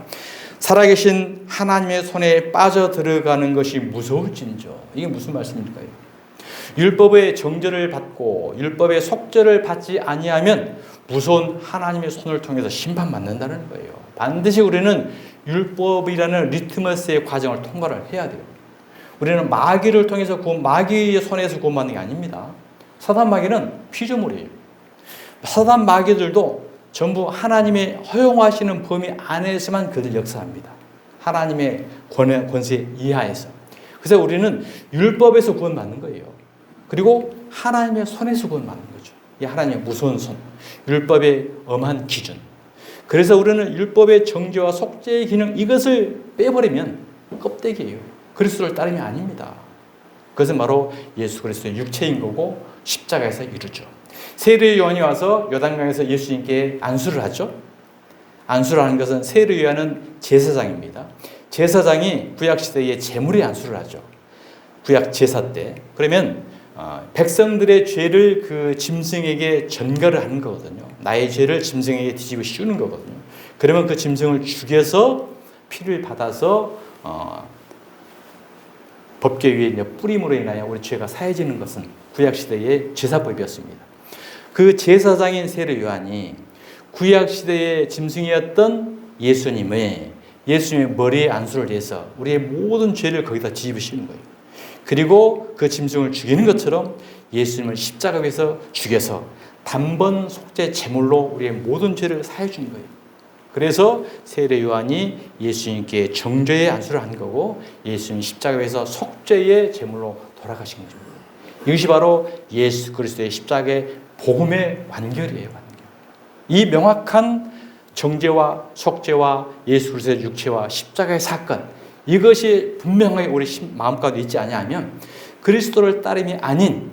살아계신 하나님의 손에 빠져 들어가는 것이 무서울진저. 이게 무슨 말씀일까요? 율법의 정죄를 받고 율법의 속죄를 받지 아니하면 무서운 하나님의 손을 통해서 심판받는다는 거예요. 반드시 우리는 율법이라는 리트머스의 과정을 통과를 해야 돼요. 우리는 마귀를 통해서 마귀의 손에서 구원받는 게 아닙니다. 사단 마귀는 피조물이에요. 사단 마귀들도 전부 하나님의 허용하시는 범위 안에서만 그들 역사합니다. 하나님의 권세 이하에서. 그래서 우리는 율법에서 구원받는 거예요. 그리고 하나님의 손에서 구원받는 거죠. 이 하나님의 무서운 손, 율법의 엄한 기준. 그래서 우리는 율법의 정죄와 속죄의 기능 이것을 빼버리면 껍데기예요. 그리스도를 따름이 아닙니다. 그것은 바로 예수 그리스도의 육체인 거고 십자가에서 이루죠. 세례 요한이 와서 요단강에서 예수님께 안수를 하죠. 안수를 하는 것은 세례 요한은 제사장입니다. 제사장이 구약시대에 제물의 안수를 하죠. 구약 제사 때. 그러면 백성들의 죄를 그 짐승에게 전가를 하는 거거든요. 나의 죄를 짐승에게 뒤집어 씌우는 거거든요. 그러면 그 짐승을 죽여서 피를 받아서 법궤 위에 뿌림으로 인하여 우리 죄가 사해지는 것은 구약시대의 제사법이었습니다. 그 제사장인 세례 요한이 구약시대의 짐승이었던 예수님의 머리에 안수를 해서 우리의 모든 죄를 거기다 뒤집어 씌우는 거예요. 그리고 그 짐승을 죽이는 것처럼 예수님을 십자가 위에서 죽여서 단번 속죄 제물로 우리의 모든 죄를 사해 준 거예요. 그래서 세례 요한이 예수님께 정죄의 안수를 한 거고 예수님 십자가 위에서 속죄의 제물로 돌아가신 거죠. 이것이 바로 예수 그리스도의 십자가의 복음의 완결이에요. 완결. 이 명확한 정죄와 속죄와 예수 그리스도의 육체와 십자가의 사건, 이것이 분명하게 우리 마음가운데 있지 아니하면 그리스도를 따름이 아닌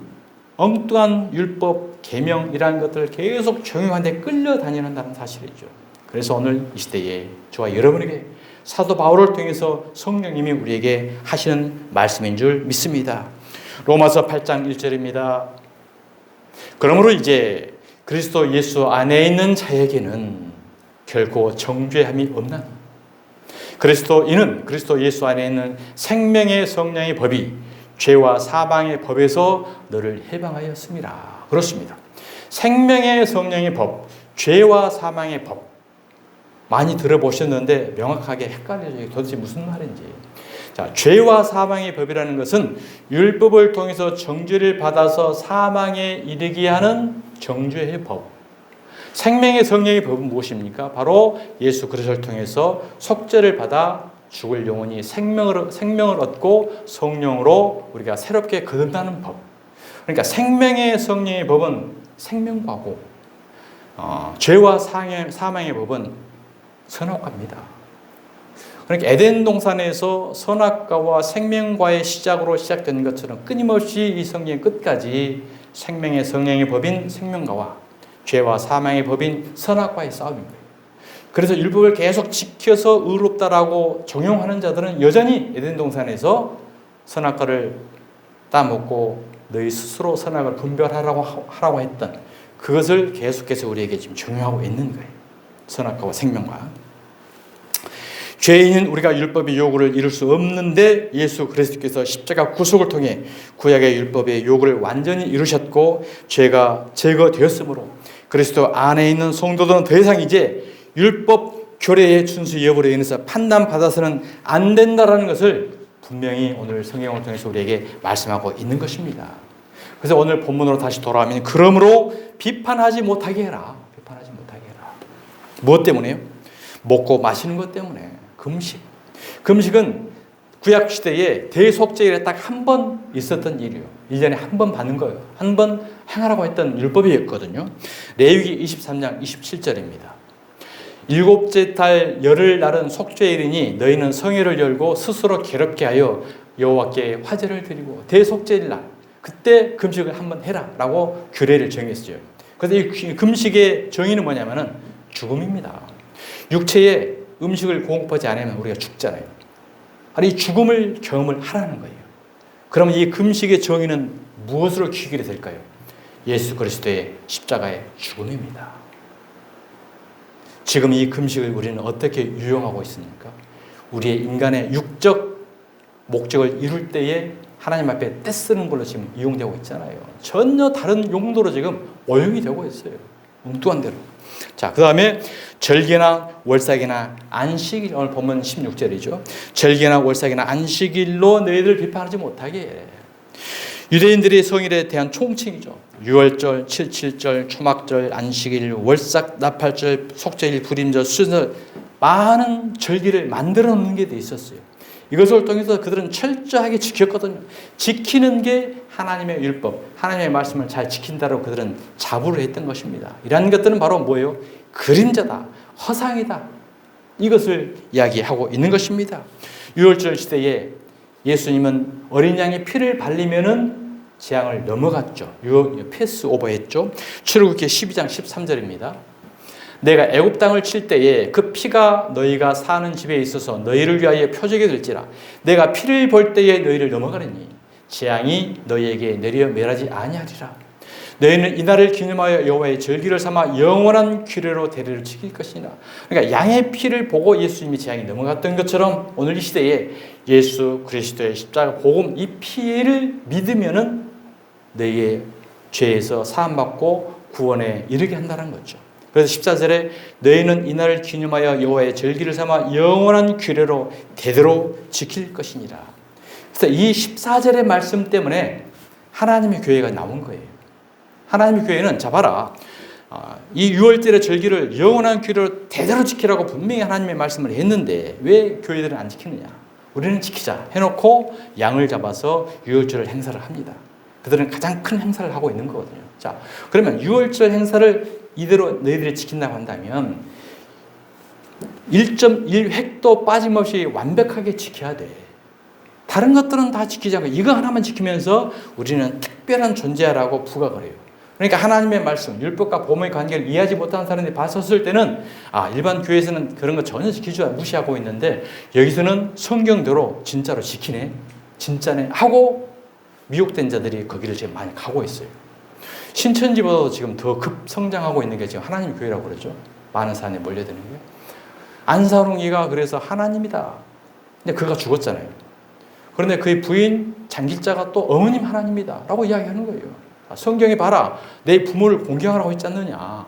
엉뚱한 율법, 계명이라는 것들을 계속 적용하는데 끌려다니는다는 사실이죠. 그래서 오늘 이 시대에 저와 여러분에게 사도 바울을 통해서 성령님이 우리에게 하시는 말씀인 줄 믿습니다. 로마서 8장 1절입니다. 그러므로 이제 그리스도 예수 안에 있는 자에게는 결코 정죄함이 없나니 이는 그리스도 예수 안에 있는 생명의 성령의 법이 죄와 사망의 법에서 너를 해방하였습니다. 그렇습니다. 생명의 성령의 법, 죄와 사망의 법 많이 들어보셨는데 명확하게 헷갈려요. 도대체 무슨 말인지. 자, 죄와 사망의 법이라는 것은 율법을 통해서 정죄를 받아서 사망에 이르게 하는 정죄의 법. 생명의 성령의 법은 무엇입니까? 바로 예수 그리스도를 통해서 속죄를 받아 죽을 영혼이 생명을 얻고 성령으로 우리가 새롭게 거듭나는 법. 그러니까 생명의 성령의 법은 생명과고 죄와 사망의 법은 선악과입니다. 그러니까 에덴 동산에서 선악과와 생명과의 시작으로 시작된 것처럼 끊임없이 이 성경의 끝까지 생명의 성령의 법인 생명과와 죄와 사망의 법인 선악과의 싸움인 거예요. 그래서 율법을 계속 지켜서 의롭다라고 적용하는 자들은 여전히 에덴 동산에서 선악과를 따먹고 너희 스스로 선악을 분별하라고 했던 그것을 계속해서 우리에게 지금 적용하고 있는 거예요. 선악과와 생명과. 죄인은 우리가 율법의 요구를 이룰 수 없는데 예수 그리스도께서 십자가 구속을 통해 구약의 율법의 요구를 완전히 이루셨고 죄가 제거되었으므로 그리스도 안에 있는 성도들은 더 이상 이제 율법 교례의 준수 여부로 인해서 판단받아서는 안 된다라는 것을 분명히 오늘 성경을 통해서 우리에게 말씀하고 있는 것입니다. 그래서 오늘 본문으로 다시 돌아오면 그러므로 비판하지 못하게 해라. 비판하지 못하게 해라. 무엇 때문에요? 먹고 마시는 것 때문에. 금식은 구약시대에 대속죄일에 딱 한 번 있었던 일이에요. 1년에 한 번 받는 거예요. 한 번 행하라고 했던 율법이었거든요. 레위기 23장 27절입니다. 일곱째 달 열흘 날은 속죄일이니 너희는 성회를 열고 스스로 괴롭게 하여 여호와께 화제를 드리고 대속죄일 날 그때 금식을 한 번 해라 라고 규례를 정했어요. 그래서 이 금식의 정의는 뭐냐면은 죽음입니다. 육체에 음식을 공급하지 않으면 우리가 죽잖아요. 이 죽음을 경험을 하라는 거예요. 그러면 이 금식의 정의는 무엇으로 귀결이 될까요? 예수 그리스도의 십자가의 죽음입니다. 지금 이 금식을 우리는 어떻게 유용하고 있습니까? 우리의 인간의 육적 목적을 이룰 때에 하나님 앞에 떼쓰는 걸로 지금 이용되고 있잖아요. 전혀 다른 용도로 지금 오용이 되고 있어요. 엉뚱한 대로. 자, 그 다음에 절기나 월삭이나 안식일, 오늘 본문 16절이죠. 절기나 월삭이나 안식일로 너희들 비판하지 못하게 해. 유대인들의 성일에 대한 총칭이죠. 유월절, 칠칠절, 초막절, 안식일, 월삭, 나팔절, 속죄일, 불임절, 수절 많은 절기를 만들어 놓는 게 돼 있었어요. 이것을 통해서 그들은 철저하게 지켰거든요. 지키는 게 하나님의 율법, 하나님의 말씀을 잘 지킨다고 그들은 자부를 했던 것입니다. 이러한 것들은 바로 뭐예요? 그림자다, 허상이다. 이것을 이야기하고 있는 것입니다. 유월절 시대에 예수님은 어린 양의 피를 발리면은 재앙을 넘어갔죠. 패스 오버했죠. 출애굽기 12장 13절입니다. 내가 애굽 땅을 칠 때에 그 피가 너희가 사는 집에 있어서 너희를 위하여 표적이 될지라. 내가 피를 볼 때에 너희를 넘어가리니 재앙이 너희에게 내려 멸하지 아니하리라. 너희는 이날을 기념하여 여호와의 절기를 삼아 영원한 규례로 대례를 지킬 것이니라. 그러니까 양의 피를 보고 예수님이 재앙이 넘어갔던 것처럼 오늘 이 시대에 예수 그리스도의 십자가 복음 이 피를 믿으면은 너희의 죄에서 사함받고 구원에 이르게 한다는 거죠. 그래서 14절에 너희는 이날을 기념하여 여호와의 절기를 삼아 영원한 규례로 대대로 지킬 것이니라. 그래서 이 14절의 말씀 때문에 하나님의 교회가 나온 거예요. 하나님의 교회는 자 봐라. 이 6월절의 절기를 영원한 규례로 대대로 지키라고 분명히 하나님의 말씀을 했는데 왜 교회들은 안 지키느냐. 우리는 지키자 해놓고 양을 잡아서 6월절 행사를 합니다. 그들은 가장 큰 행사를 하고 있는 거거든요. 자, 그러면 6월절 행사를 이대로 너희들이 지킨다고 한다면 1.1획도 빠짐없이 완벽하게 지켜야 돼. 다른 것들은 다 지키지 않고 이거 하나만 지키면서 우리는 특별한 존재라고 부각을 해요. 그러니까 하나님의 말씀, 율법과 복음의 관계를 이해하지 못하는 사람들이 봤었을 때는 일반 교회에서는 그런 거 전혀 지키지 않고 무시하고 있는데 여기서는 성경대로 진짜로 지키네, 진짜네 하고 미혹된 자들이 거기를 지금 많이 가고 있어요. 신천지보다도 지금 더 급성장하고 있는 게 지금 하나님 교회라고 그러죠. 많은 사람이 몰려드는 거예요. 안사롱이가 그래서 하나님이다. 근데 그가 죽었잖아요. 그런데 그의 부인 장길자가 또 어머님 하나님이다 라고 이야기하는 거예요. 성경에 봐라. 내 부모를 공경하라고 있지 않느냐.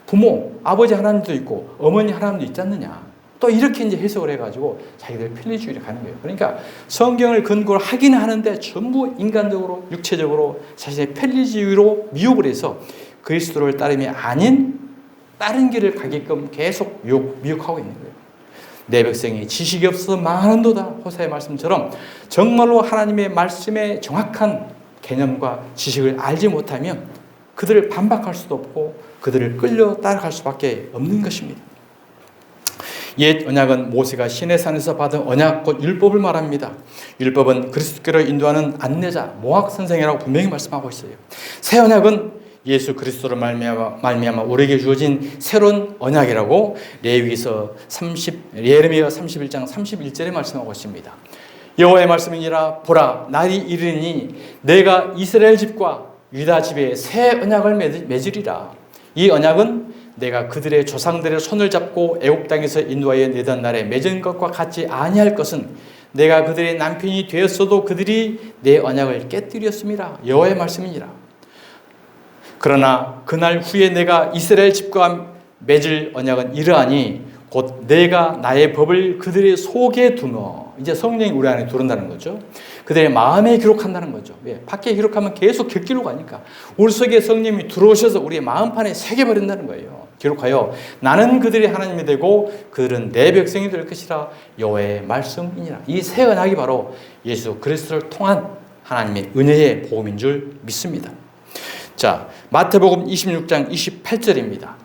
부모, 아버지 하나님도 있고 어머니 하나님도 있지 않느냐. 또 이렇게 이제 해석을 해가지고 자기들 편리주의를 가는 거예요. 그러니까 성경을 근거로 하긴 하는데 전부 인간적으로, 육체적으로 자신의 편리주의로 미혹을 해서 그리스도를 따름이 아닌 다른 길을 가게끔 계속 미혹하고 있는 거예요. 내 백성이 지식이 없어서 망하는도다. 호세의 말씀처럼 정말로 하나님의 말씀의 정확한 개념과 지식을 알지 못하면 그들을 반박할 수도 없고 그들을 끌려 따라갈 수밖에 없는 것입니다. 옛 언약은 모세가 시내산에서 받은 언약 곧 율법을 말합니다. 율법은 그리스도께로 인도하는 안내자, 모학 선생이라고 분명히 말씀하고 있어요. 새 언약은 예수 그리스도로 말미암아 우리에게 주어진 새로운 언약이라고 예레미야 31장 31절에 말씀하고 있습니다. 여호와의 말씀이니라 보라 날이 이르니 내가 이스라엘 집과 유다 집에 새 언약을 맺으리라. 이 언약은 내가 그들의 조상들의 손을 잡고 애굽 땅에서 인도하여 내던 날에 맺은 것과 같지 아니할 것은 내가 그들의 남편이 되었어도 그들이 내 언약을 깨뜨렸음이라. 여호와의 말씀이니라. 그러나 그날 후에 내가 이스라엘 집과 맺을 언약은 이러하니 곧 내가 나의 법을 그들의 속에 두며 이제 성령이 우리 안에 들어온다는 거죠. 그들의 마음에 기록한다는 거죠. 밖에 기록하면 계속 곁길로 가니까 우리 속에 성령이 들어오셔서 우리의 마음판에 새겨버린다는 거예요. 기록하여 나는 그들의 하나님이 되고 그들은 내 백성이 될 것이라. 여호와의 말씀이니라. 이 새 언약이 바로 예수 그리스도를 통한 하나님의 은혜의 복음인 줄 믿습니다. 자, 마태복음 26장 28절입니다.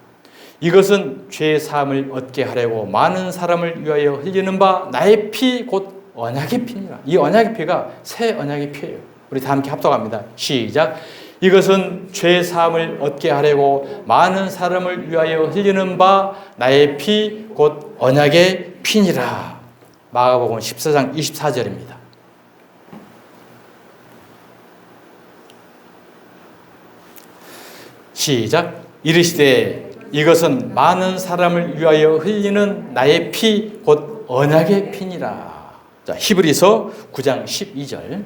이것은 죄 사함을 얻게 하려고 많은 사람을 위하여 흘리는 바 나의 피 곧 언약의 피니라. 이 언약의 피가 새 언약의 피예요. 우리 다 함께 합독합니다. 시작. 이것은 죄 사함을 얻게 하려고 많은 사람을 위하여 흘리는 바 나의 피 곧 언약의 피니라. 마가복음 14장 24절입니다. 시작. 이르시되 이것은 많은 사람을 위하여 흘리는 나의 피 곧 언약의 피니라. 자, 히브리서 9장 12절.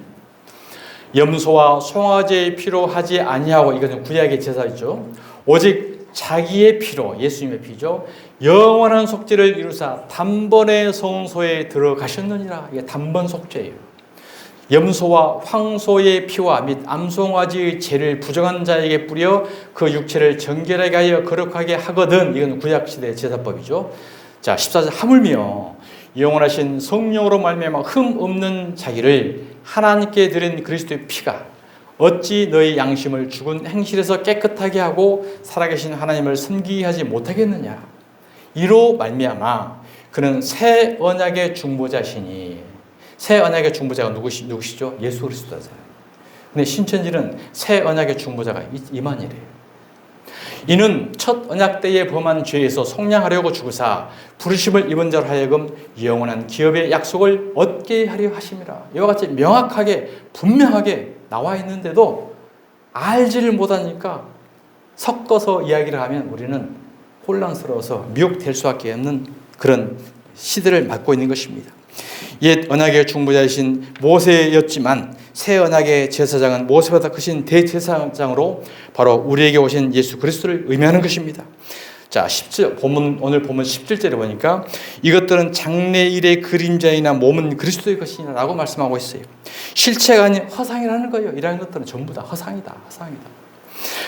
염소와 송아지의 피로 하지 아니하고, 이것은 구약의 제사죠. 오직 자기의 피로, 예수님의 피죠. 영원한 속죄를 이루사 단번에 성소에 들어가셨느니라. 이게 단번 속죄예요. 염소와 황소의 피와 및 암송아지의 죄를 부정한 자에게 뿌려 그 육체를 정결하게 하여 거룩하게 하거든. 이건 구약시대 제사법이죠. 자, 14절. 하물며 영원하신 성령으로 말미암아 흠 없는 자기를 하나님께 드린 그리스도의 피가 어찌 너희 양심을 죽은 행실에서 깨끗하게 하고 살아계신 하나님을 섬기게 하지 못하겠느냐. 이로 말미암아 그는 새 언약의 중보자시니, 새 언약의 중보자가 누구시죠? 예수 그리스도잖아요. 근데 신천지는 새 언약의 중보자가 이만희래요. 이는 첫 언약 때에 범한 죄에서 속량하려고 죽으사 부르심을 입은 자로 하여금 영원한 기업의 약속을 얻게 하려 하심이라. 이와 같이 명확하게 분명하게 나와 있는데도 알지를 못하니까 섞어서 이야기를 하면 우리는 혼란스러워서 미혹될 수밖에 없는 그런 시대를 맞고 있는 것입니다. 옛 언약의 중보자이신 모세였지만 새 언약의 제사장은 모세보다 크신 대제사장으로 바로 우리에게 오신 예수 그리스도를 의미하는 것입니다. 자, 오늘 본문 17절에 보니까 이것들은 장래일의 그림자이나 몸은 그리스도의 것이냐 라고 말씀하고 있어요. 실체가 아닌 허상이라는 거예요. 이러한 것들은 전부 다 허상이다.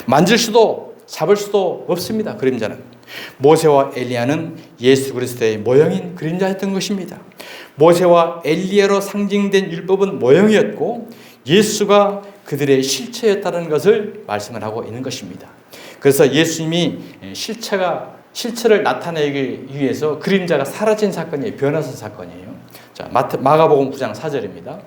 만질 수도 잡을 수도 없습니다. 그림자는. 모세와 엘리야는 예수 그리스도의 모형인 그림자였던 것입니다. 모세와 엘리야로 상징된 율법은 모형이었고 예수가 그들의 실체였다는 것을 말씀을 하고 있는 것입니다. 그래서 예수님이 실체를 나타내기 위해서 그림자가 사라진 사건이에요. 변화사 사건이에요. 자, 마가복음 9장 4절입니다.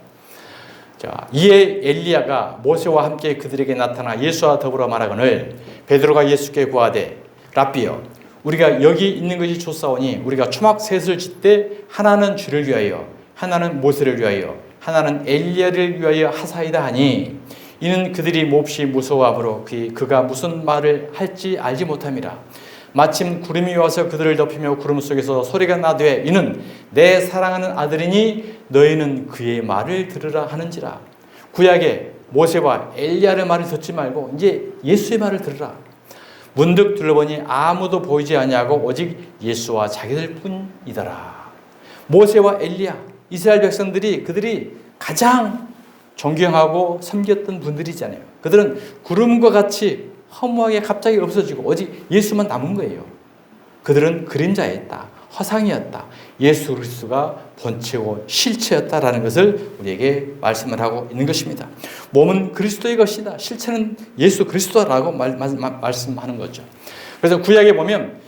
자, 이에 엘리야가 모세와 함께 그들에게 나타나 예수와 더불어 말하거늘 베드로가 예수께 구하되 랍비여 우리가 여기 있는 것이 좋사오니 우리가 초막 셋을 짓되 하나는 주를 위하여 하나는 모세를 위하여 하나는 엘리야를 위하여 하사이다 하니 이는 그들이 몹시 무서워하므로 그가 무슨 말을 할지 알지 못함이라. 마침 구름이 와서 그들을 덮이며 구름 속에서 소리가 나되 이는 내 사랑하는 아들이니 너희는 그의 말을 들으라 하는지라. 구약에 모세와 엘리야의 말을 듣지 말고 이제 예수의 말을 들으라. 문득 둘러보니 아무도 보이지 아니하고 오직 예수와 자기들 뿐이더라. 모세와 엘리야, 이스라엘 백성들이 그들이 가장 존경하고 섬겼던 분들이잖아요. 그들은 구름과 같이 허무하게 갑자기 없어지고 오직 예수만 남은 거예요. 그들은 그림자였다. 허상이었다. 예수 그리스도가 본체고 실체였다라는 것을 우리에게 말씀을 하고 있는 것입니다. 몸은 그리스도의 것이다. 실체는 예수 그리스도라고 말씀하는 거죠. 그래서 구약에 보면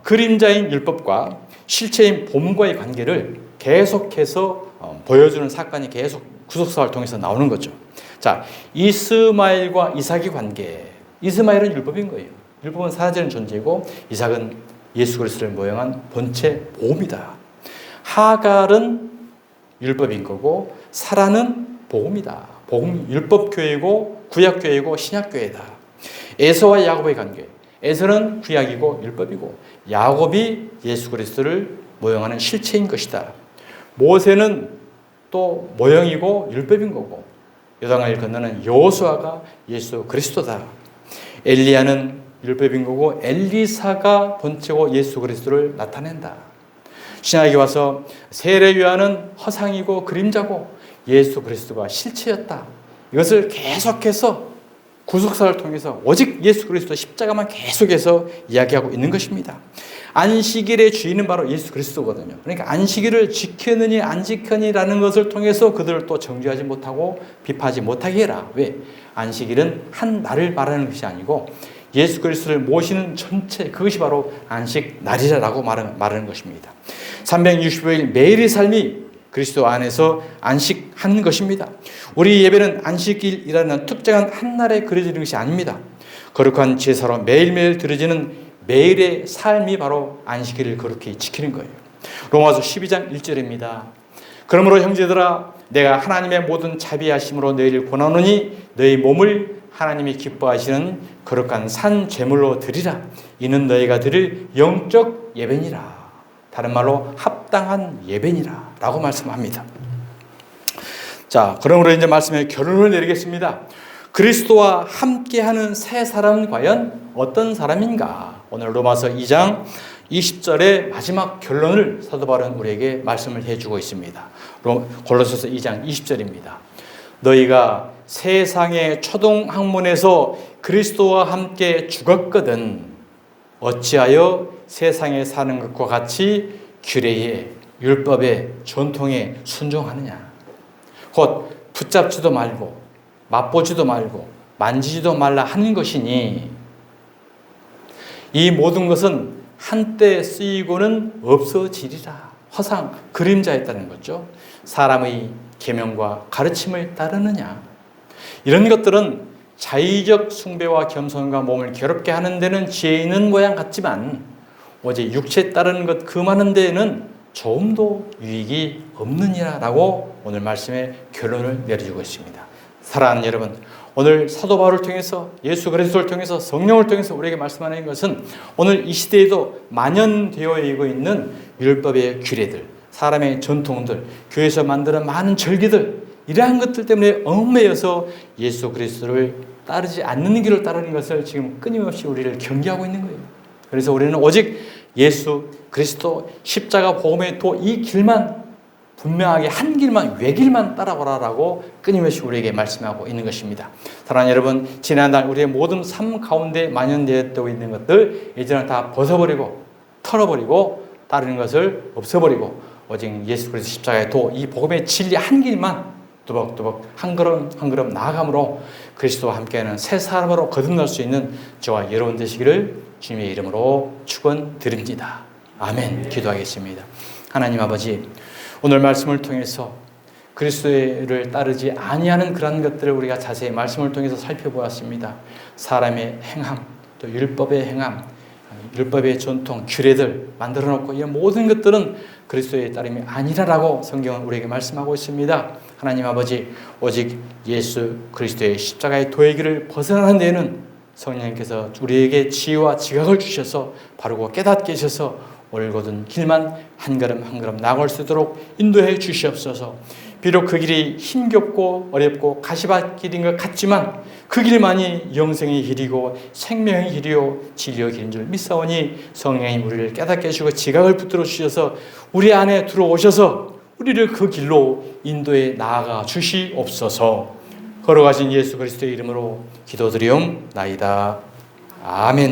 그림자인 율법과 실체인 봄과의 관계를 계속해서 보여주는 사건이 계속 구속사를 통해서 나오는 거죠. 자, 이스마엘과 이삭의 관계. 이스마엘은 율법인 거예요. 율법은 사라지는 존재이고 이삭은 예수 그리스도를 모형한 본체 보험이다. 하갈은 율법인 거고 사라는 복음이다. 복음 율법교회고 구약교회고 신약교회다. 에서와 야곱의 관계. 에서는 구약이고 율법이고 야곱이 예수 그리스도를 모형하는 실체인 것이다. 모세는 또 모형이고 율법인 거고 요단강을 건너는 여호수아가 예수 그리스도다. 엘리야는 율법인 거고 엘리사가 본체고 예수 그리스도를 나타낸다. 신약에 와서 세례요한은 허상이고 그림자고 예수 그리스도가 실체였다. 이것을 계속해서 구속사를 통해서 오직 예수 그리스도 십자가만 계속해서 이야기하고 있는 것입니다. 안식일의 주인은 바로 예수 그리스도거든요. 그러니까 안식일을 지켰느니 안 지켰느니라는 것을 통해서 그들을 또 정죄하지 못하고 비판하지 못하게 해라. 왜? 안식일은 한 날을 말하는 것이 아니고 예수 그리스도를 모시는 전체, 그것이 바로 안식날이라고 말하는 것입니다. 365일 매일의 삶이 그리스도 안에서 안식하는 것입니다. 우리 예배는 안식일이라는 특정한 한 날에 그려지는 것이 아닙니다. 거룩한 제사로 매일매일 드려지는 매일의 삶이 바로 안식일을 그렇게 지키는 거예요. 로마서 12장 1절입니다. 그러므로 형제들아 내가 하나님의 모든 자비하심으로 너희를 권하노니 너희 몸을 하나님이 기뻐하시는 거룩한 산 제물로 드리라. 이는 너희가 드릴 영적 예배니라. 다른 말로 합당한 예배니라 라고 말씀합니다. 자, 그러므로 이제 말씀의 결론을 내리겠습니다. 그리스도와 함께하는 새 사람은 과연 어떤 사람인가? 오늘 로마서 2장 20절의 마지막 결론을 사도 바울은 우리에게 말씀을 해주고 있습니다. 골로새서 2장 20절입니다. 너희가 세상의 초동 학문에서 그리스도와 함께 죽었거든 어찌하여 세상에 사는 것과 같이 규례에 율법의 전통에 순종하느냐? 곧 붙잡지도 말고 맛보지도 말고 만지지도 말라 하는 것이니 이 모든 것은 한때 쓰이고는 없어지리라. 허상, 그림자였다는 거죠. 사람의 계명과 가르침을 따르느냐? 이런 것들은 자의적 숭배와 겸손과 몸을 괴롭게 하는 데는 지혜 있는 모양 같지만 오직 육체에 따르는 것 그 많은 데에는 조금도 유익이 없느니라라고 오늘 말씀의 결론을 내려주고 있습니다. 사랑하는 여러분, 오늘 사도 바울을 통해서 예수 그리스도를 통해서 성령을 통해서 우리에게 말씀하는 것은 오늘 이 시대에도 만연되어 있는 율법의 규례들, 사람의 전통들, 교회에서 만드는 많은 절기들, 이러한 것들 때문에 얽매여서 예수 그리스도를 따르지 않는 길을 따르는 것을 지금 끊임없이 우리를 경계하고 있는 거예요. 그래서 우리는 오직 예수 그리스도 십자가 복음의 도 이 길만 분명하게 한 길만 외길만 따라오라라고 끊임없이 우리에게 말씀하고 있는 것입니다. 사랑하는 여러분, 지난날 우리의 모든 삶 가운데 만연되어 있는 것들 이제는 다 벗어버리고 털어버리고 따르는 것을 없애버리고 오직 예수 그리스도 십자가의 도 이 복음의 진리 한 길만 두벅두벅 한 걸음 한 걸음 나아감으로 그리스도와 함께하는 새 사람으로 거듭날 수 있는 저와 여러분 되시기를 주님의 이름으로 축원드립니다. 아멘. 기도하겠습니다. 하나님 아버지, 오늘 말씀을 통해서 그리스도를 따르지 아니하는 그런 것들을 우리가 자세히 말씀을 통해서 살펴보았습니다. 사람의 행함, 또 율법의 행함, 율법의 전통, 규례들 만들어 놓고 이 모든 것들은 그리스도의 따름이 아니라라고 성경은 우리에게 말씀하고 있습니다. 하나님 아버지, 오직 예수 그리스도의 십자가의 도의 길을 벗어나는 데에는 성령님께서 우리에게 지혜와 지각을 주셔서 바르고 깨닫게 하셔서 올곧은 길만 한 걸음 한 걸음 나아갈 수 있도록 인도해 주시옵소서. 비록 그 길이 힘겹고 어렵고 가시밭길인 것 같지만 그 길만이 영생의 길이고 생명의 길이요 진리의 길인 줄 믿사오니 성령님 우리를 깨닫게 해주고 지각을 붙들어 주셔서 우리 안에 들어오셔서 우리를 그 길로 인도해 나아가 주시옵소서. 걸어가신 예수 그리스도의 이름으로 기도드리옵나이다. 아멘.